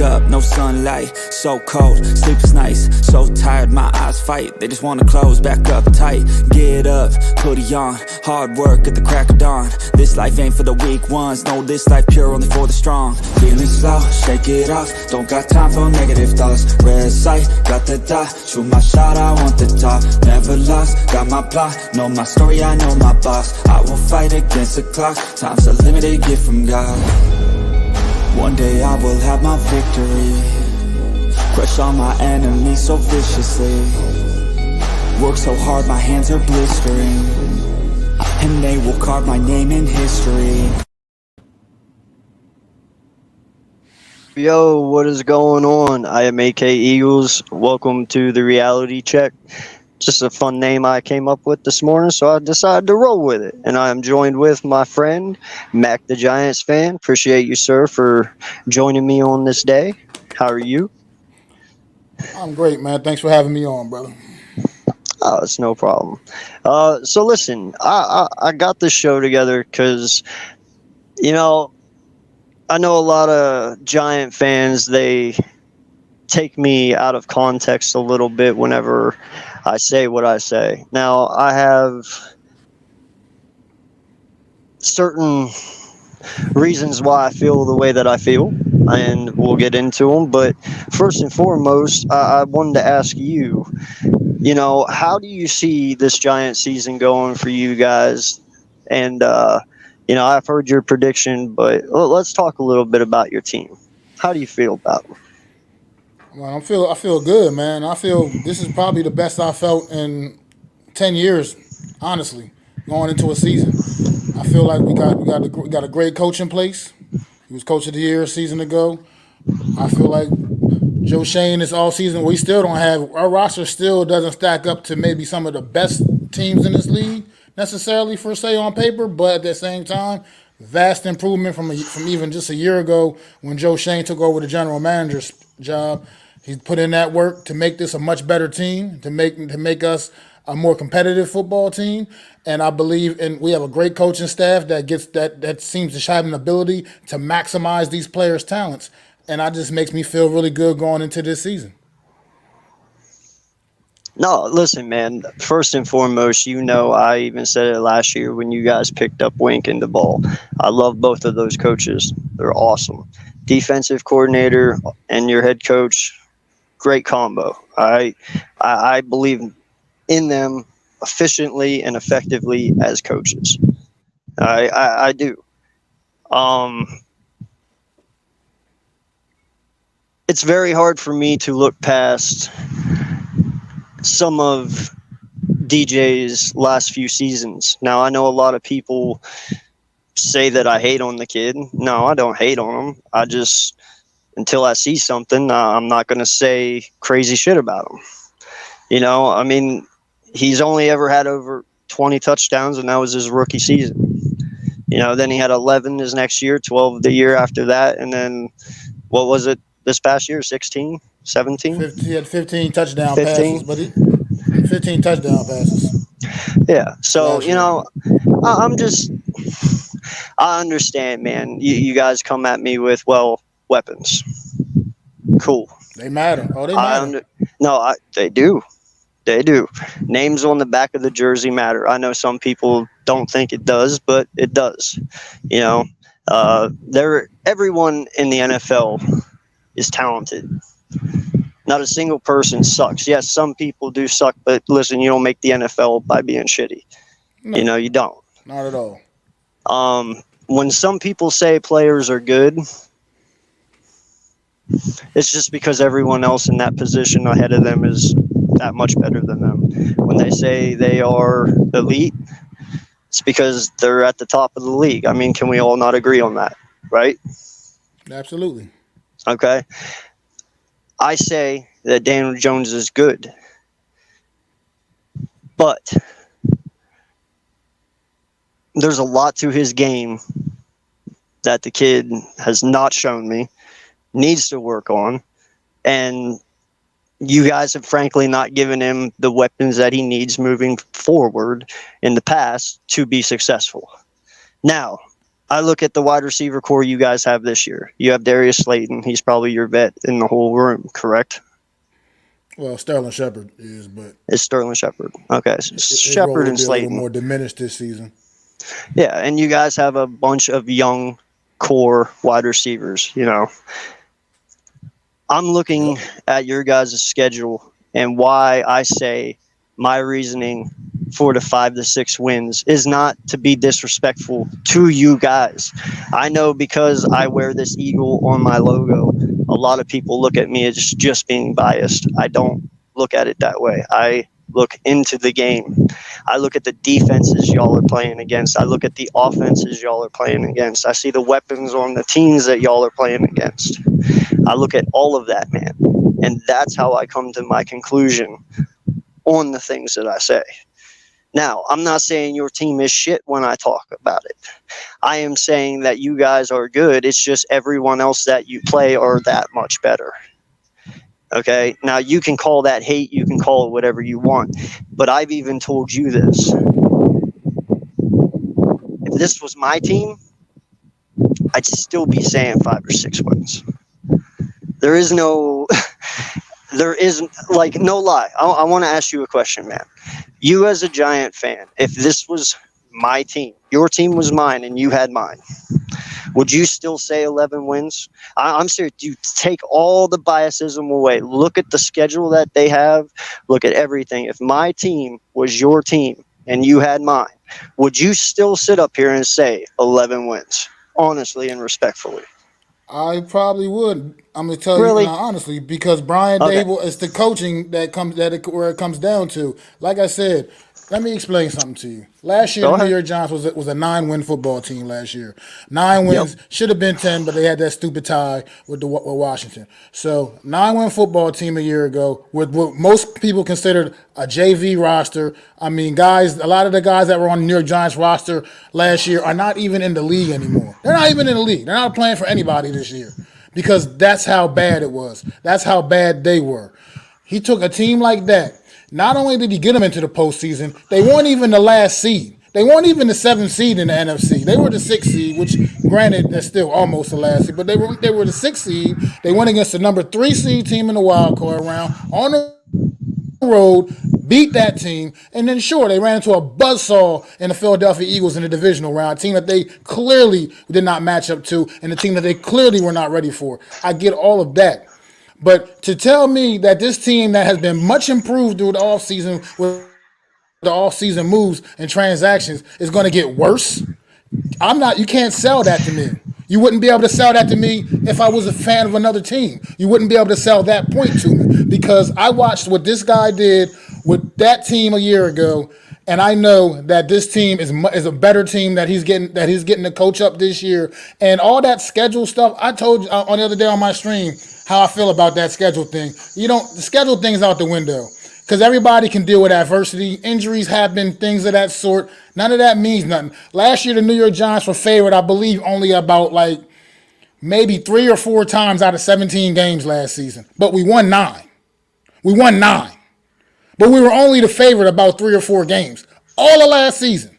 up, no sunlight, so cold, sleep is nice, so tired, my eyes fight, they just wanna close, back up tight, get up, hoodie on, hard work at the crack of dawn, this life ain't for the weak ones, no, this life pure only for the strong, feeling slow, shake it off, don't got time for negative thoughts, red sight, got the dot, shoot my shot, I want the top, never lost, got my plot, know my story, I know my boss, I will fight against the clock, time's a limited gift from God. One day I will have my victory, crush all my enemies so viciously, work so hard my hands are blistering, and they will carve my name in history. Yo, what is going on? I am AK Eagles. Welcome to the Reality Check. Just a fun name I came up with this morning, so I decided to roll with it. And I am joined with my friend, MacTheGiantsFan. Appreciate you, sir, for joining me on this day. How are you? I'm great, man. Thanks for having me on, brother. Oh, it's no problem. So listen, I got this show together because, you know, I know a lot of Giant fans, they take me out of context a little bit whenever I say what I say. Now, I have certain reasons why I feel the way that I feel, and we'll get into them. But first and foremost, I wanted to ask you, how do you see this Giant season going for you guys? And, I've heard your prediction, but let's talk a little bit about your team. How do you feel about them? Well, I feel good, man. I feel this is probably the best I felt in 10 years, honestly, going into a season. I feel like we got a great coach in place. He was coach of the year a season ago. I feel like Joe Shane is all season. We still don't have our roster. Still doesn't stack up to maybe some of the best teams in this league necessarily for say on paper, but at the same time, vast improvement from even just a year ago when Joe Shane took over the general manager's job. He's put in that work to make this a much better team, to make us a more competitive football team. And I believe we have a great coaching staff that seems to have an ability to maximize these players' talents. And that just makes me feel really good going into this season. No, listen, man. First and foremost, I even said it last year when you guys picked up Wink and DeBall. I love both of those coaches. They're awesome. Defensive coordinator and your head coach, great combo. I believe in them efficiently and effectively as coaches. I do. It's very hard for me to look past some of DJ's last few seasons. Now, I know a lot of people say that I hate on the kid. No, I don't hate on him. I just, until I see something, I'm not going to say crazy shit about him. He's only ever had over 20 touchdowns, and that was his rookie season. Then he had 11 his next year, 12 the year after that, and then what was it this past year, 16? 17? He had 15 touchdown passes, but 15 touchdown passes. Yeah. So, I understand, man. You guys come at me with, weapons. Cool. They matter. Oh, they matter. They do. They do. Names on the back of the jersey matter. I know some people don't think it does, but it does. Everyone in the NFL is talented. Not a single person sucks. Yes, some people do suck, but listen, you don't make the NFL by being shitty. No, you don't. Not at all. When some people say players are good, it's just because everyone else in that position ahead of them is that much better than them. When they say they are elite, it's because they're at the top of the league. I mean, can we all not agree on that, right? Absolutely. Okay. I say that Daniel Jones is good, but there's a lot to his game that the kid has not shown me, needs to work on, and you guys have frankly not given him the weapons that he needs moving forward in the past to be successful. Now, I look at the wide receiver core you guys have this year. You have Darius Slayton. He's probably your vet in the whole room, correct? Well, Sterling Shepard is, but It's Sterling Shepard. Okay, so his role Shepard will and be a little Slayton. more diminished this season. Yeah, and you guys have a bunch of young core wide receivers. I'm looking at your guys' schedule and why I say my reasoning for the 5 to 6 wins is not to be disrespectful to you guys. I know because I wear this eagle on my logo, a lot of people look at me as just being biased. I don't look at it that way. I look into the game. I look at the defenses y'all are playing against. I look at the offenses y'all are playing against. I see the weapons on the teams that y'all are playing against. I look at all of that, man. And that's how I come to my conclusion on the things that I say. Now, I'm not saying your team is shit when I talk about it. I am saying that you guys are good. It's just everyone else that you play are that much better. Okay? Now, you can call that hate. You can call it whatever you want. But I've even told you this. If this was my team, I'd still be saying 5 or 6 wins. There is no... There isn't, like, no lie. I want to ask you a question, man. You as a Giant fan, if this was my team, your team was mine and you had mine, would you still say 11 wins? I'm serious. You take all the biasism away. Look at the schedule that they have. Look at everything. If my team was your team and you had mine, would you still sit up here and say 11 wins? Honestly and respectfully. I probably would. I'm gonna tell you Really? honestly, because Brian Okay. Dable, it's the coaching where it comes down to. Like I said, let me explain something to you. Last year, Go the New ahead. York Giants was a 9-win football team last year. 9 Yep. wins, should have been 10, but they had that stupid tie with Washington. So 9-win football team a year ago with what most people considered a JV roster. I mean, guys, a lot of the guys that were on the New York Giants roster last year are not even in the league anymore. They're not even in the league. They're not playing for anybody this year because that's how bad it was. That's how bad they were. He took a team like that. Not only did he get them into the postseason, they weren't even the last seed. They weren't even the 7th seed in the NFC. They were the 6th seed, which, granted, that's still almost the last seed, but they were the 6th seed. They went against the number 3 seed team in the wild card round on the road, beat that team, and then sure, they ran into a buzzsaw in the Philadelphia Eagles in the divisional round, a team that they clearly did not match up to, and a team that they clearly were not ready for. I get all of that. But to tell me that this team that has been much improved through the offseason with the offseason moves and transactions is going to get worse, you can't sell that to me. You wouldn't be able to sell that to me if I was a fan of another team. You wouldn't be able to sell that point to me because I watched what this guy did with that team a year ago, and I know that this team is a better team that he's getting to coach up this year. And all that schedule stuff, I told you on the other day on my stream how I feel about that schedule thing. The schedule thing's out the window. Because everybody can deal with adversity. Injuries happen, things of that sort. None of that means nothing. Last year, the New York Giants were favored, I believe, only about maybe 3 or 4 times out of 17 games last season. But we won 9. We won 9. But we were only the favorite about 3 or 4 games. All of last season.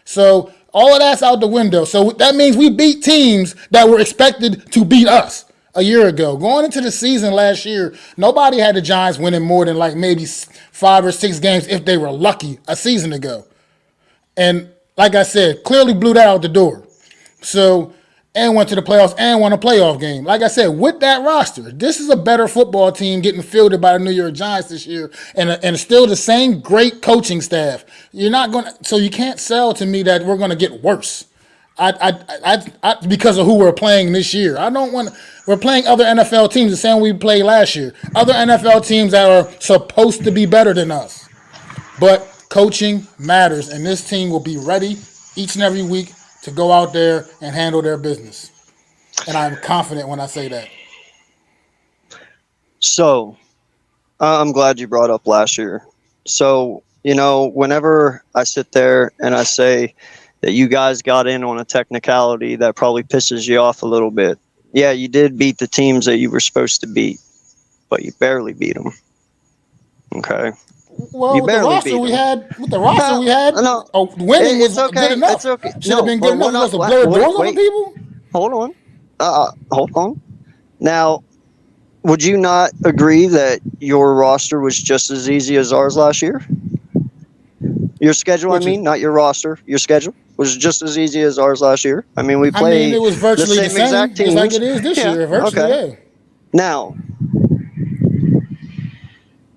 So all of that's out the window. So that means we beat teams that were expected to beat us a year ago. Going into the season last year, nobody had the Giants winning more than maybe 5 or 6 games if they were lucky a season ago. And like I said, clearly blew that out the door. So, and went to the playoffs and won a playoff game. Like I said, with that roster, this is a better football team getting fielded by the New York Giants this year, and still the same great coaching staff. So you can't sell to me that we're gonna get worse. Because of who we're playing this year. We're playing other NFL teams the same way we played last year. Other NFL teams that are supposed to be better than us. But coaching matters, and this team will be ready each and every week to go out there and handle their business. And I'm confident when I say that. So, I'm glad you brought up last year. So, whenever I sit there and I say that you guys got in on a technicality that probably pisses you off a little bit. Yeah, you did beat the teams that you were supposed to beat, but you barely beat them. Okay? Well, You with the barely roster beat we them. had, with the roster we No, had, no, winning was it's good okay. enough. It's okay. Should have No, been good but enough. what? You supposed to blur Wait, doors over wait. people? Hold on. Hold on. Now, would you not agree that your roster was just as easy as ours last year? Your schedule, I Which is, mean, not your roster. Your schedule was just as easy as ours last year. I mean, we I mean, play it was the virtually the same exact same, just like teams. it is this Yeah, year. Virtually, okay. yeah. Now,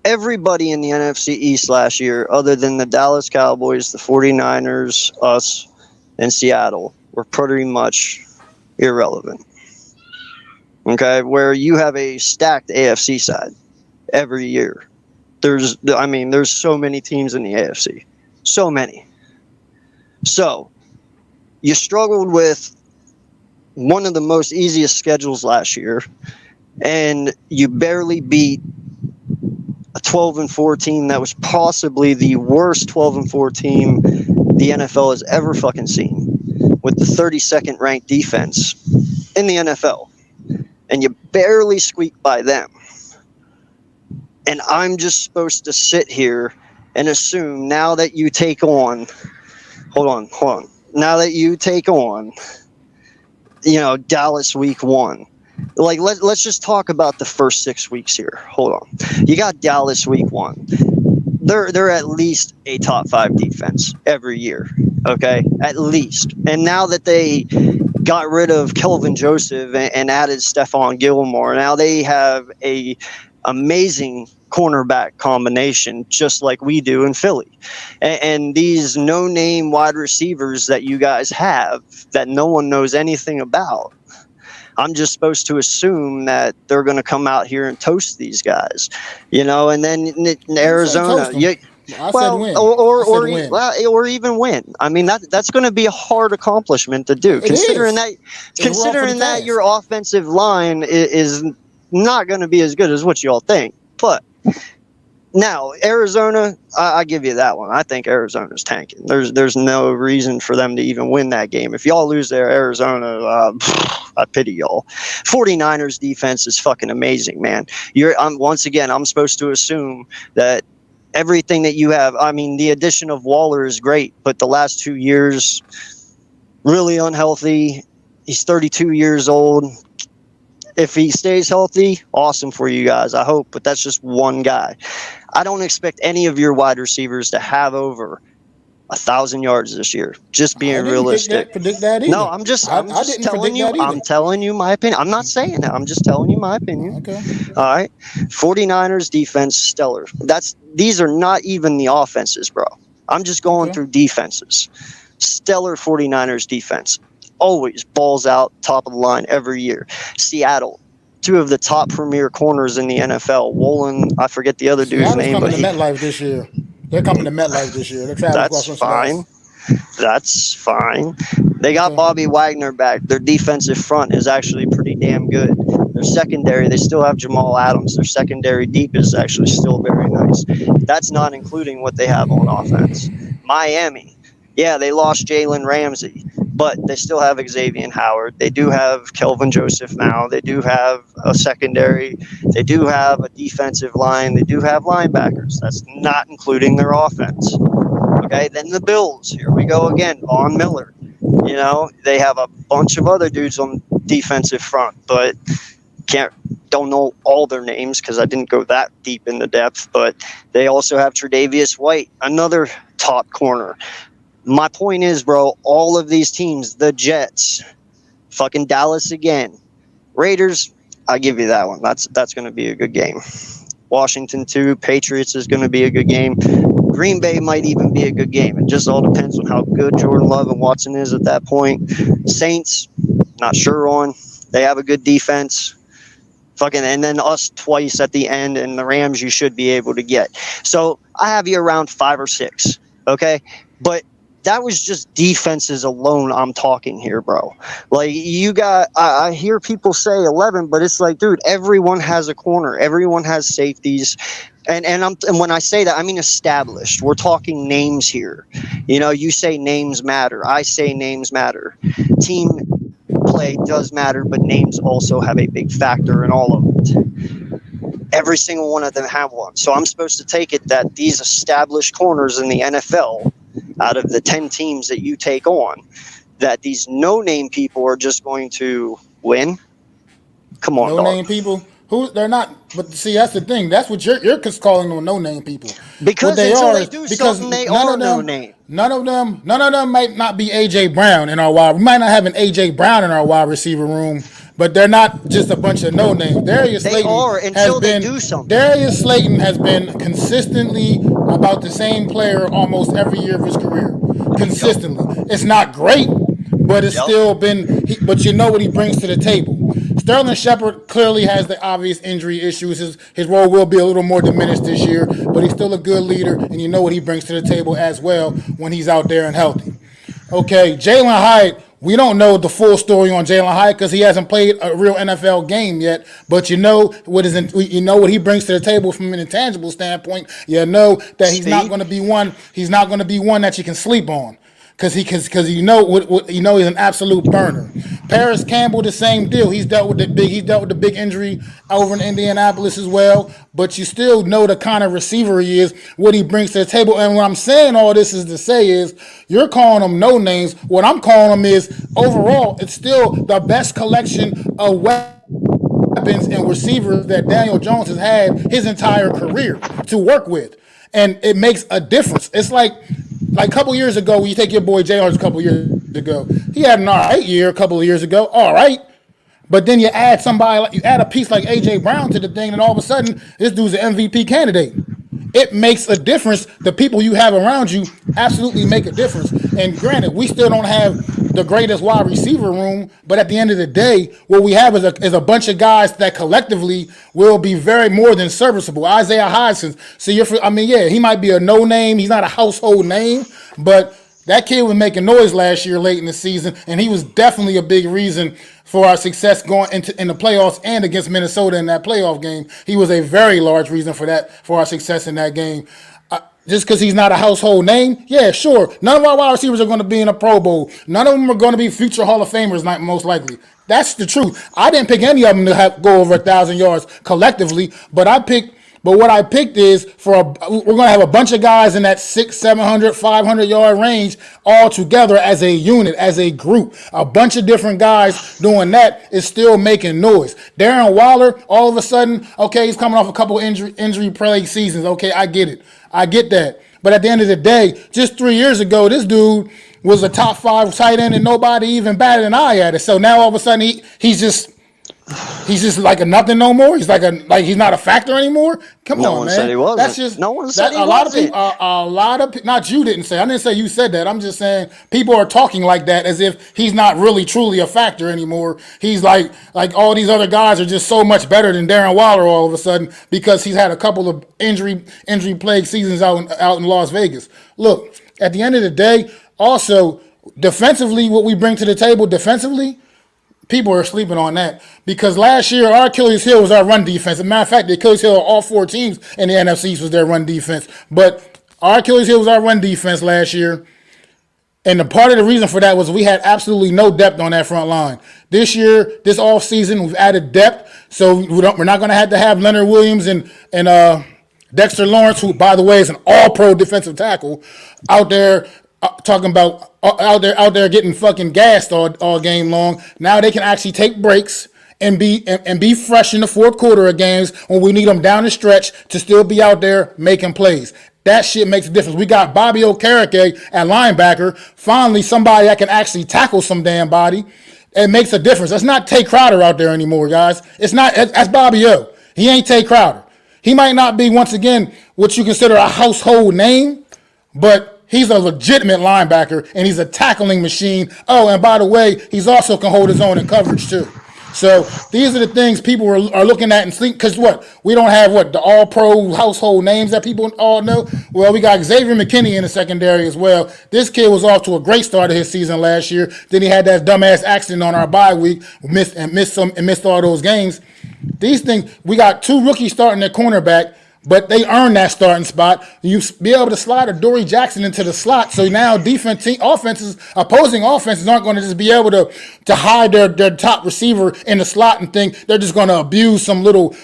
everybody in the NFC East last year, other than the Dallas Cowboys, the 49ers, us, and Seattle, were pretty much irrelevant. Okay, where you have a stacked AFC side every year. There's so many teams in the AFC. So many. So, you struggled with one of the most easiest schedules last year, and you barely beat a 12-4 team that was possibly the worst 12-4 team the NFL has ever fucking seen, with the 32nd ranked defense in the NFL, and you barely squeaked by them. And I'm just supposed to sit here and assume now that you take on, hold on, now that you take on, Dallas week 1. Like, let's just talk about the first 6 weeks here. Hold on. You got Dallas week 1. They're at least a top 5 defense every year. Okay, at least. And now that they got rid of Kelvin Joseph and added Stephon Gilmore, now they have a amazing cornerback combination, just like we do in Philly. And these no-name wide receivers that you guys have that no one knows anything about, I'm just supposed to assume that they're going to come out here and toast these guys, and then in Arizona, I said win. or even win. I mean, that's going to be a hard accomplishment to do, It is. considering that your offensive line is not going to be as good as what y'all think. But now, Arizona, I give you that one. I think Arizona's tanking. There's no reason for them to even win that game. If y'all lose there, Arizona, I pity y'all. 49ers defense is fucking amazing, man. Once again, I'm supposed to assume that everything that you have, I mean, the addition of Waller is great, but the last 2 years, really unhealthy. He's 32 years old. If he stays healthy, awesome for you guys, I hope, but that's just one guy. I don't expect any of your wide receivers to have over 1,000 yards this year. Just being realistic. Predict that either. No, I'm just telling you. I'm telling you my opinion. I'm not saying that. I'm just telling you my opinion. Okay. All right. 49ers defense, stellar. These are not even the offenses, bro. I'm just going through defenses. Stellar 49ers defense. Always balls out, top of the line every year. Seattle, 2 of the top premier corners in the NFL. Woolen, I forget the other dude's name, but MetLife this year. They're coming to MetLife this year. They're traveling across from fine. That's fine. They got Bobby Wagner back. Their defensive front is actually pretty damn good. Their secondary, they still have Jamal Adams. Their secondary deep is actually still very nice. That's not including what they have on offense. Miami, yeah, they lost Jalen Ramsey, but they still have Xavier Howard. They do have Kelvin Joseph now. They do have a secondary. They do have a defensive line. They do have linebackers. That's not including their offense. Okay, then the Bills. Here we go again. Von Miller. They have a bunch of other dudes on defensive front, but don't know all their names because I didn't go that deep in the depth. But they also have Tre'Davious White, another top corner. My point is, bro, all of these teams, the Jets, fucking Dallas again, Raiders, I give you that one. That's going to be a good game. Washington too, Patriots is going to be a good game. Green Bay might even be a good game. It just all depends on how good Jordan Love and Watson is at that point. Saints, not sure on. They have a good defense. And then us twice at the end, and the Rams you should be able to get. So I have you around 5 or 6, okay? But that was just defenses alone I'm talking here, bro. Like, you got, I hear people say 11, but it's like, dude, everyone has a corner. Everyone has safeties. And when I say that, I mean established. We're talking names here. You say names matter. I say names matter. Team play does matter, but names also have a big factor in all of it. every single one of them have one. So I'm supposed to take it that these established corners in the NFL, out of the 10 teams that you take on, that these no-name people are just going to win? Come on, No-name dog. people. Who they're not, but see, that's the thing. That's what you're just calling them no-name people. What Because they until are they is do because something, they are no-name. none of them might not be AJ Brown in our wide. We might not have an AJ Brown in our wide receiver room, but they're not just a bunch of no-names. They are until they do something. Darius Slayton has been consistently about the same player almost every year of his career. Consistently, it's not great, but it's still been. But you know what he brings to the table. Sterling Shepard clearly has the obvious injury issues. His role will be a little more diminished this year, but he's still a good leader, and you know what he brings to the table as well when he's out there and healthy. Okay, Jalen Hyatt, we don't know the full story on Jalen Hyatt because he hasn't played a real NFL game yet, but you know what he brings to the table from an intangible standpoint. You know that he's not going to be one that you can sleep on. Because he's an absolute burner. Paris Campbell, the same deal. He's dealt with the big injury over in Indianapolis as well. But you still know the kind of receiver he is, what he brings to the table. And what I'm saying all this is to say is, you're calling them no names. What I'm calling them is, overall, it's still the best collection of weapons and receivers that Daniel Jones has had his entire career to work with. And it makes a difference. It's like a couple years ago, when you take your boy Jay Hurts a couple years ago, he had an all right year a couple of years ago, all right. But then you add a piece like AJ Brown to the thing, and all of a sudden, this dude's an MVP candidate. It makes a difference. The people you have around you absolutely make a difference. And granted, we still don't have the greatest wide receiver room, but at the end of the day, what we have is a bunch of guys that collectively will be very more than serviceable. Isaiah Hodgson. He might be a no name. He's not a household name, but that kid was making noise last year late in the season, and he was definitely a big reason for our success going in the playoffs and against Minnesota in that playoff game. He was a very large reason for our success in that game. Just because he's not a household name, yeah, sure. None of our wide receivers are going to be in a Pro Bowl. None of them are going to be future Hall of Famers, most likely. That's the truth. I didn't pick any of them to go over 1,000 yards collectively, but what I picked is we're going to have a bunch of guys in that 600, 700, 500-yard range all together as a unit, as a group. A bunch of different guys doing that is still making noise. Darren Waller, all of a sudden, okay, he's coming off a couple injury-plagued seasons. Okay, I get it. I get that. But at the end of the day, just 3 years ago, this dude was a top 5 tight end and nobody even batted an eye at it. So now all of a sudden he's just like a nothing no more. He's like he's not a factor anymore. Come on, man. No one said he wasn't. That's just no one said he wasn't. A lot of people. Not you didn't say. I didn't say you said that. I'm just saying people are talking like that as if he's not really truly a factor anymore. He's like all these other guys are just so much better than Darren Waller all of a sudden because he's had a couple of injury plagued seasons out in Las Vegas. Look, at the end of the day, also defensively, what we bring to the table defensively. People are sleeping on that because last year our Achilles heel was our run defense. As a matter of fact, the Achilles heel of all 4 teams in the NFC was their run defense. But our Achilles heel was our run defense last year. And the part of the reason for that was we had absolutely no depth on that front line. This year, this offseason, we've added depth. So we're not going to have Leonard Williams and Dexter Lawrence, who, by the way, is an all-pro defensive tackle, out there talking about out there getting fucking gassed all game long. Now they can actually take breaks and be fresh in the fourth quarter of games when we need them down the stretch to still be out there making plays. That shit makes a difference. We got Bobby Okereke at linebacker. Finally, somebody that can actually tackle some damn body. It makes a difference. That's not Tay Crowder out there anymore, guys. It's not. That's Bobby O. He ain't Tay Crowder. He might not be, once again, what you consider a household name, but he's a legitimate linebacker, and he's a tackling machine. Oh, and by the way, he's also can hold his own in coverage, too. So these are the things people are looking at and sleep. Because we don't have the all-pro household names that people all know. Well, we got Xavier McKinney in the secondary as well. This kid was off to a great start of his season last year. Then he had that dumbass accident on our bye week, missed all those games. These things, we got 2 rookies starting at cornerback, but they earned that starting spot. You be able to slide a Dory Jackson into the slot, so now opposing offenses aren't going to just be able to hide their top receiver in the slot and think they're just going to abuse some little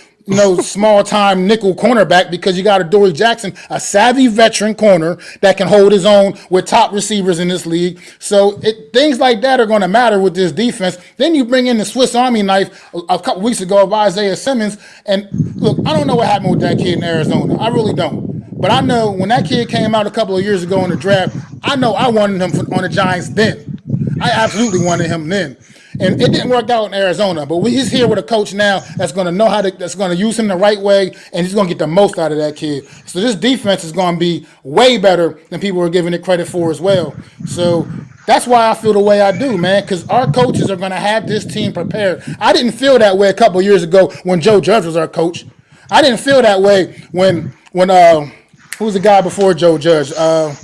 small time nickel cornerback because you got a Dory Jackson, a savvy veteran corner that can hold his own with top receivers in this league. So things like that are going to matter with this defense. Then you bring in the Swiss Army knife a couple weeks ago of Isaiah Simmons. And look, I don't know what happened with that kid in Arizona. I really don't. But I know when that kid came out a couple of years ago in the draft, I know I wanted him on the Giants then. I absolutely wanted him then. And it didn't work out in Arizona, but he's here with a coach now that's going to know that's going to use him the right way, and he's going to get the most out of that kid. So this defense is going to be way better than people are giving it credit for as well. So that's why I feel the way I do, man, because our coaches are going to have this team prepared. I didn't feel that way a couple of years ago when Joe Judge was our coach. I didn't feel that way when who was the guy before Joe Judge? I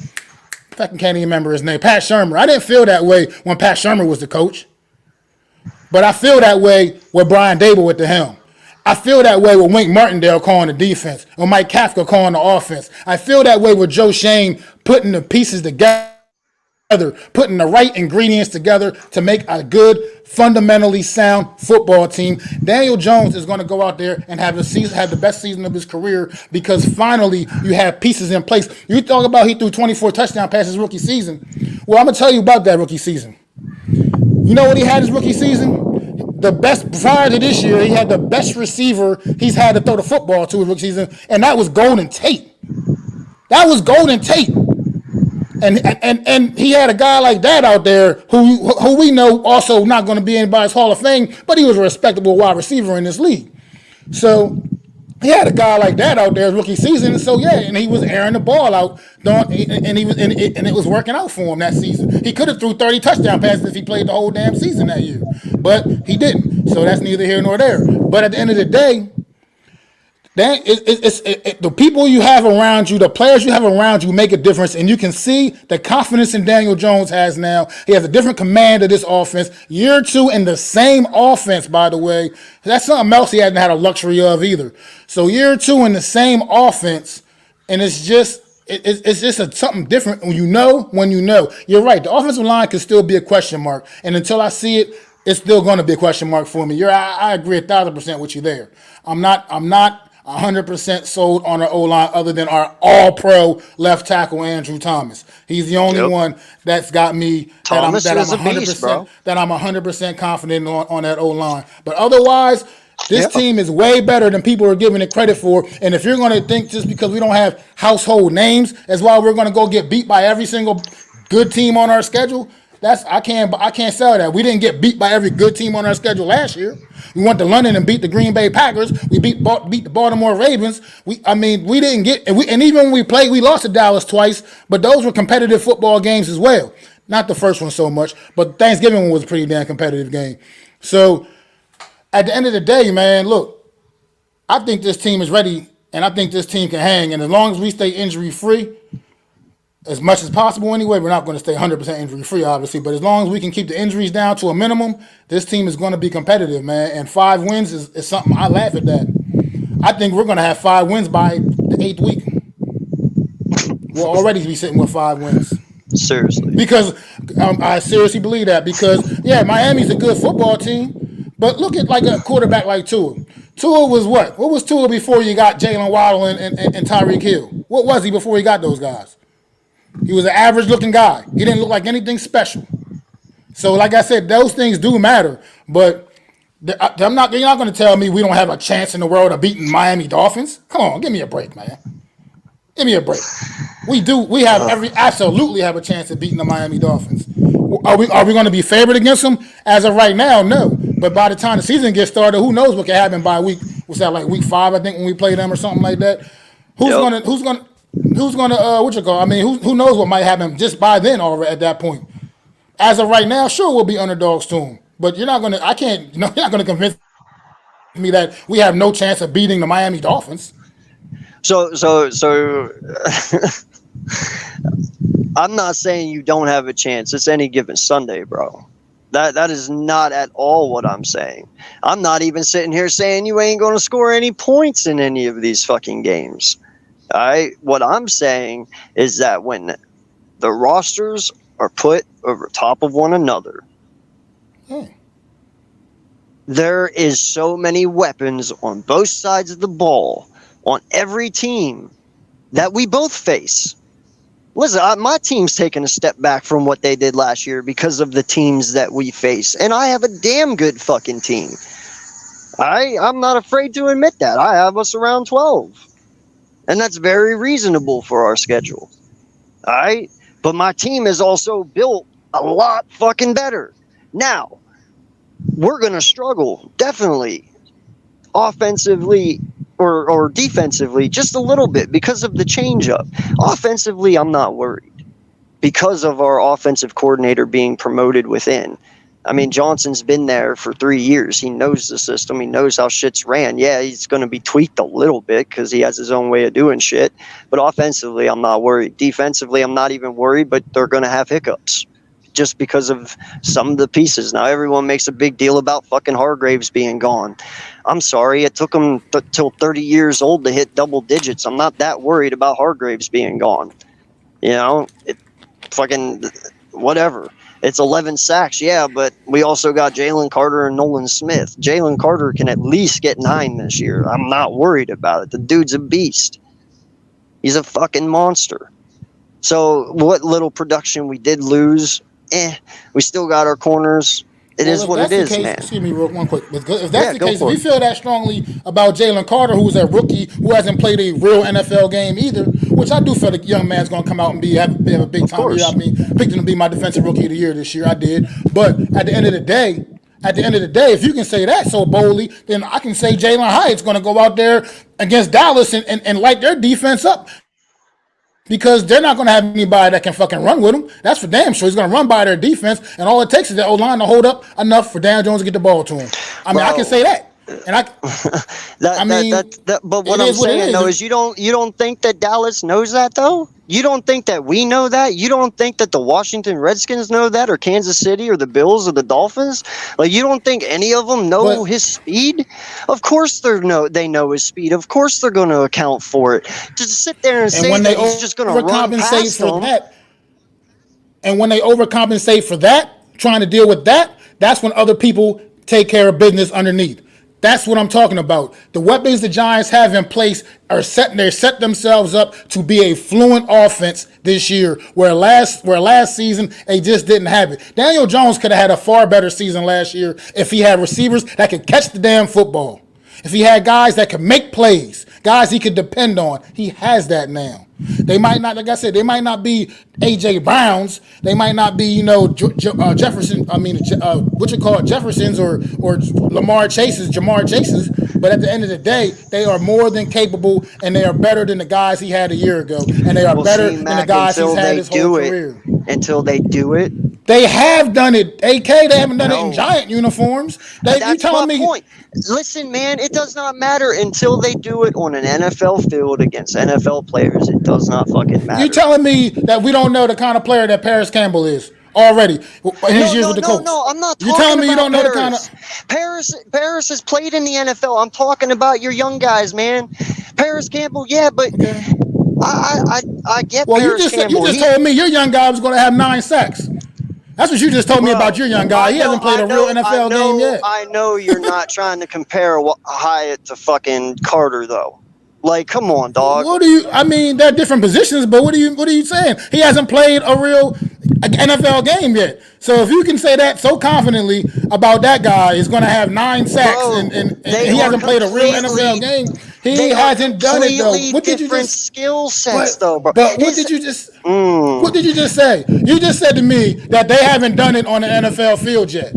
can't even remember his name. Pat Shurmur. I didn't feel that way when Pat Shurmur was the coach. But I feel that way with Brian Dable at the helm. I feel that way with Wink Martindale calling the defense or Mike Kafka calling the offense. I feel that way with Joe Shane putting the pieces together, putting the right ingredients together to make a good, fundamentally sound football team. Daniel Jones is going to go out there and have the best season of his career because finally you have pieces in place. You talk about he threw 24 touchdown passes rookie season. Well, I'm going to tell you about that rookie season. You know what he had his rookie season? The best, prior to this year, he had the best receiver he's had to throw the football to his rookie season, and that was Golden Tate. That was Golden Tate. And he had a guy like that out there who we know also not going to be anybody's Hall of Fame, but he was a respectable wide receiver in this league. So he had a guy like that out there rookie season, and so yeah, and he was airing the ball out, and it was working out for him that season. He could have threw 30 touchdown passes if he played the whole damn season that year, but he didn't. So that's neither here nor there. But at the end of the day, the people you have around you, the players you have around you make a difference, and you can see the confidence in Daniel Jones has now. He has a different command of this offense. Year two in the same offense, by the way. That's something else he hasn't had a luxury of either. So year two in the same offense, and it's just something different when you know. You're right. The offensive line could still be a question mark, and until I see it, it's still going to be a question mark for me. I agree 1,000% with you there. I'm not 100% sold on our O-line other than our all-pro left tackle, Andrew Thomas. He's the only one that's got me that I'm 100% confident on that O-line. But otherwise, this team is way better than people are giving it credit for. And if you're going to think just because we don't have household names, that's why we're going to go get beat by every single good team on our schedule, I can't sell that. We didn't get beat by every good team on our schedule last year. We went to London and beat the Green Bay Packers. We beat the Baltimore Ravens. We didn't get, and even when we played, we lost to Dallas twice. But those were competitive football games as well. Not the first one so much, but Thanksgiving one was a pretty damn competitive game. So at the end of the day, man, look, I think this team is ready, and I think this team can hang. And as long as we stay injury free, as much as possible anyway, we're not going to stay 100% injury-free, obviously, but as long as we can keep the injuries down to a minimum, this team is going to be competitive, man, and 5 wins is something. I laugh at that. I think we're going to have 5 wins by the 8th week. We'll already be sitting with 5 wins. Seriously. Because I seriously believe that because, yeah, Miami's a good football team, but look at like a quarterback like Tua. Tua was what? What was Tua before you got Jalen Waddle and Tyreek Hill? What was he before he got those guys? He was an average-looking guy. He didn't look like anything special. So, like I said, those things do matter. But you're not going to tell me we don't have a chance in the world of beating Miami Dolphins. Come on, give me a break, man. Give me a break. We do. We absolutely have a chance of beating the Miami Dolphins. Are we going to be favored against them? As of right now, no. But by the time the season gets started, who knows what can happen by week 5? I think when we play them or something like that. Who knows what might happen just by then already at that point. As of right now, sure, we'll be underdogs to them. But you're not going to convince me that we have no chance of beating the Miami Dolphins. So I'm not saying you don't have a chance. It's any given Sunday, bro. That is not at all what I'm saying. I'm not even sitting here saying you ain't going to score any points in any of these fucking games. All right. What I'm saying is that when the rosters are put over top of one another, There is so many weapons on both sides of the ball on every team that we both face. Listen, my team's taken a step back from what they did last year because of the teams that we face. And I have a damn good fucking team. I'm not afraid to admit that. I have us around 12. And that's very reasonable for our schedule. All right? But my team is also built a lot fucking better. Now, we're going to struggle, definitely, offensively or defensively, just a little bit because of the changeup. Offensively, I'm not worried because of our offensive coordinator being promoted within. I mean, Johnson's been there for 3 years. He knows the system. He knows how shit's ran. Yeah, he's going to be tweaked a little bit because he has his own way of doing shit. But offensively, I'm not worried. Defensively, I'm not even worried, but they're going to have hiccups just because of some of the pieces. Now, everyone makes a big deal about fucking Hargraves being gone. I'm sorry. It took him till 30 years old to hit double digits. I'm not that worried about Hargraves being gone. You know, it fucking whatever. It's 11 sacks, yeah, but we also got Jalen Carter and Nolan Smith. Jalen Carter can at least get 9 this year. I'm not worried about it. The dude's a beast. He's a fucking monster. So what little production we did lose, we still got our corners. It is what it is, man. Excuse me, real one quick. If that's the case, if we feel that strongly about Jalen Carter, who's a rookie who hasn't played a real NFL game either, which I do feel the young man's going to come out and have a big time year. I mean, picked him to be my defensive rookie of the year this year. I did, but at the end of the day, if you can say that so boldly, then I can say Jalen Hyatt's going to go out there against Dallas and light their defense up. Because they're not going to have anybody that can fucking run with them. That's for damn sure. He's going to run by their defense, and all it takes is that O-line to hold up enough for Dan Jones to get the ball to him. I mean, I can say that. And but what I'm saying though is you don't think that Dallas knows that though? You don't think that we know that? You don't think that the Washington Redskins know that, or Kansas City, or the Bills, or the Dolphins? Like, you don't think any of them know his speed? Of course they know his speed. Of course they're going to account for it. Just sit there and say that he's just going to run past them. And when they overcompensate for that, trying to deal with that, that's when other people take care of business underneath. That's what I'm talking about. The weapons the Giants have in place are set themselves up to be a fluent offense this year, where last season they just didn't have it. Daniel Jones could have had a far better season last year if he had receivers that could catch the damn football. If he had guys that could make plays, guys he could depend on. He has that now. They might not, like I said, they might not be A.J. Browns. They might not be, Jefferson. Jeffersons or Jamar Chases. But at the end of the day, they are more than capable, and they are better than the guys he had a year ago, and they are better than the guys he's had his whole career. Until they do it. They have done it, AK. They haven't done it in Giant uniforms. That's my point. Listen, man, it does not matter until they do it on an NFL field against NFL players. It does not fucking matter. You telling me that we don't know the kind of player that Paris Campbell is already in his years with the Colts? No, I'm not talking about. You telling me you don't know the kind of Paris has played in the NFL. I'm talking about your young guys, man. Paris Campbell, yeah, but I get. Well, Paris Campbell. You just told me your young guy was going to have 9 sacks. That's what you just told me about your young guy. He hasn't played a real NFL game yet. I know you're not trying to compare Hyatt to fucking Carter, though. Like, come on, dog. They're different positions, but what are you saying? He hasn't played a real NFL game yet. So if you can say that so confidently about that guy is going to have 9 sacks and he hasn't played a real NFL game, he hasn't done it though. What did you just skill sets though, bro? But what did you just say? You just said to me that they haven't done it on the NFL field yet.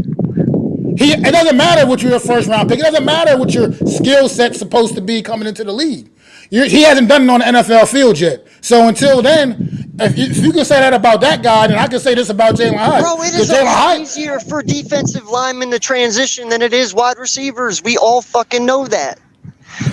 It doesn't matter what your first round pick. It doesn't matter what your skill set's supposed to be coming into the league. He hasn't done it on the NFL field yet. So until then, if you can say that about that guy, then I can say this about Jalen Hyatt. Bro, it is a lot easier for defensive linemen to transition than it is wide receivers. We all fucking know that.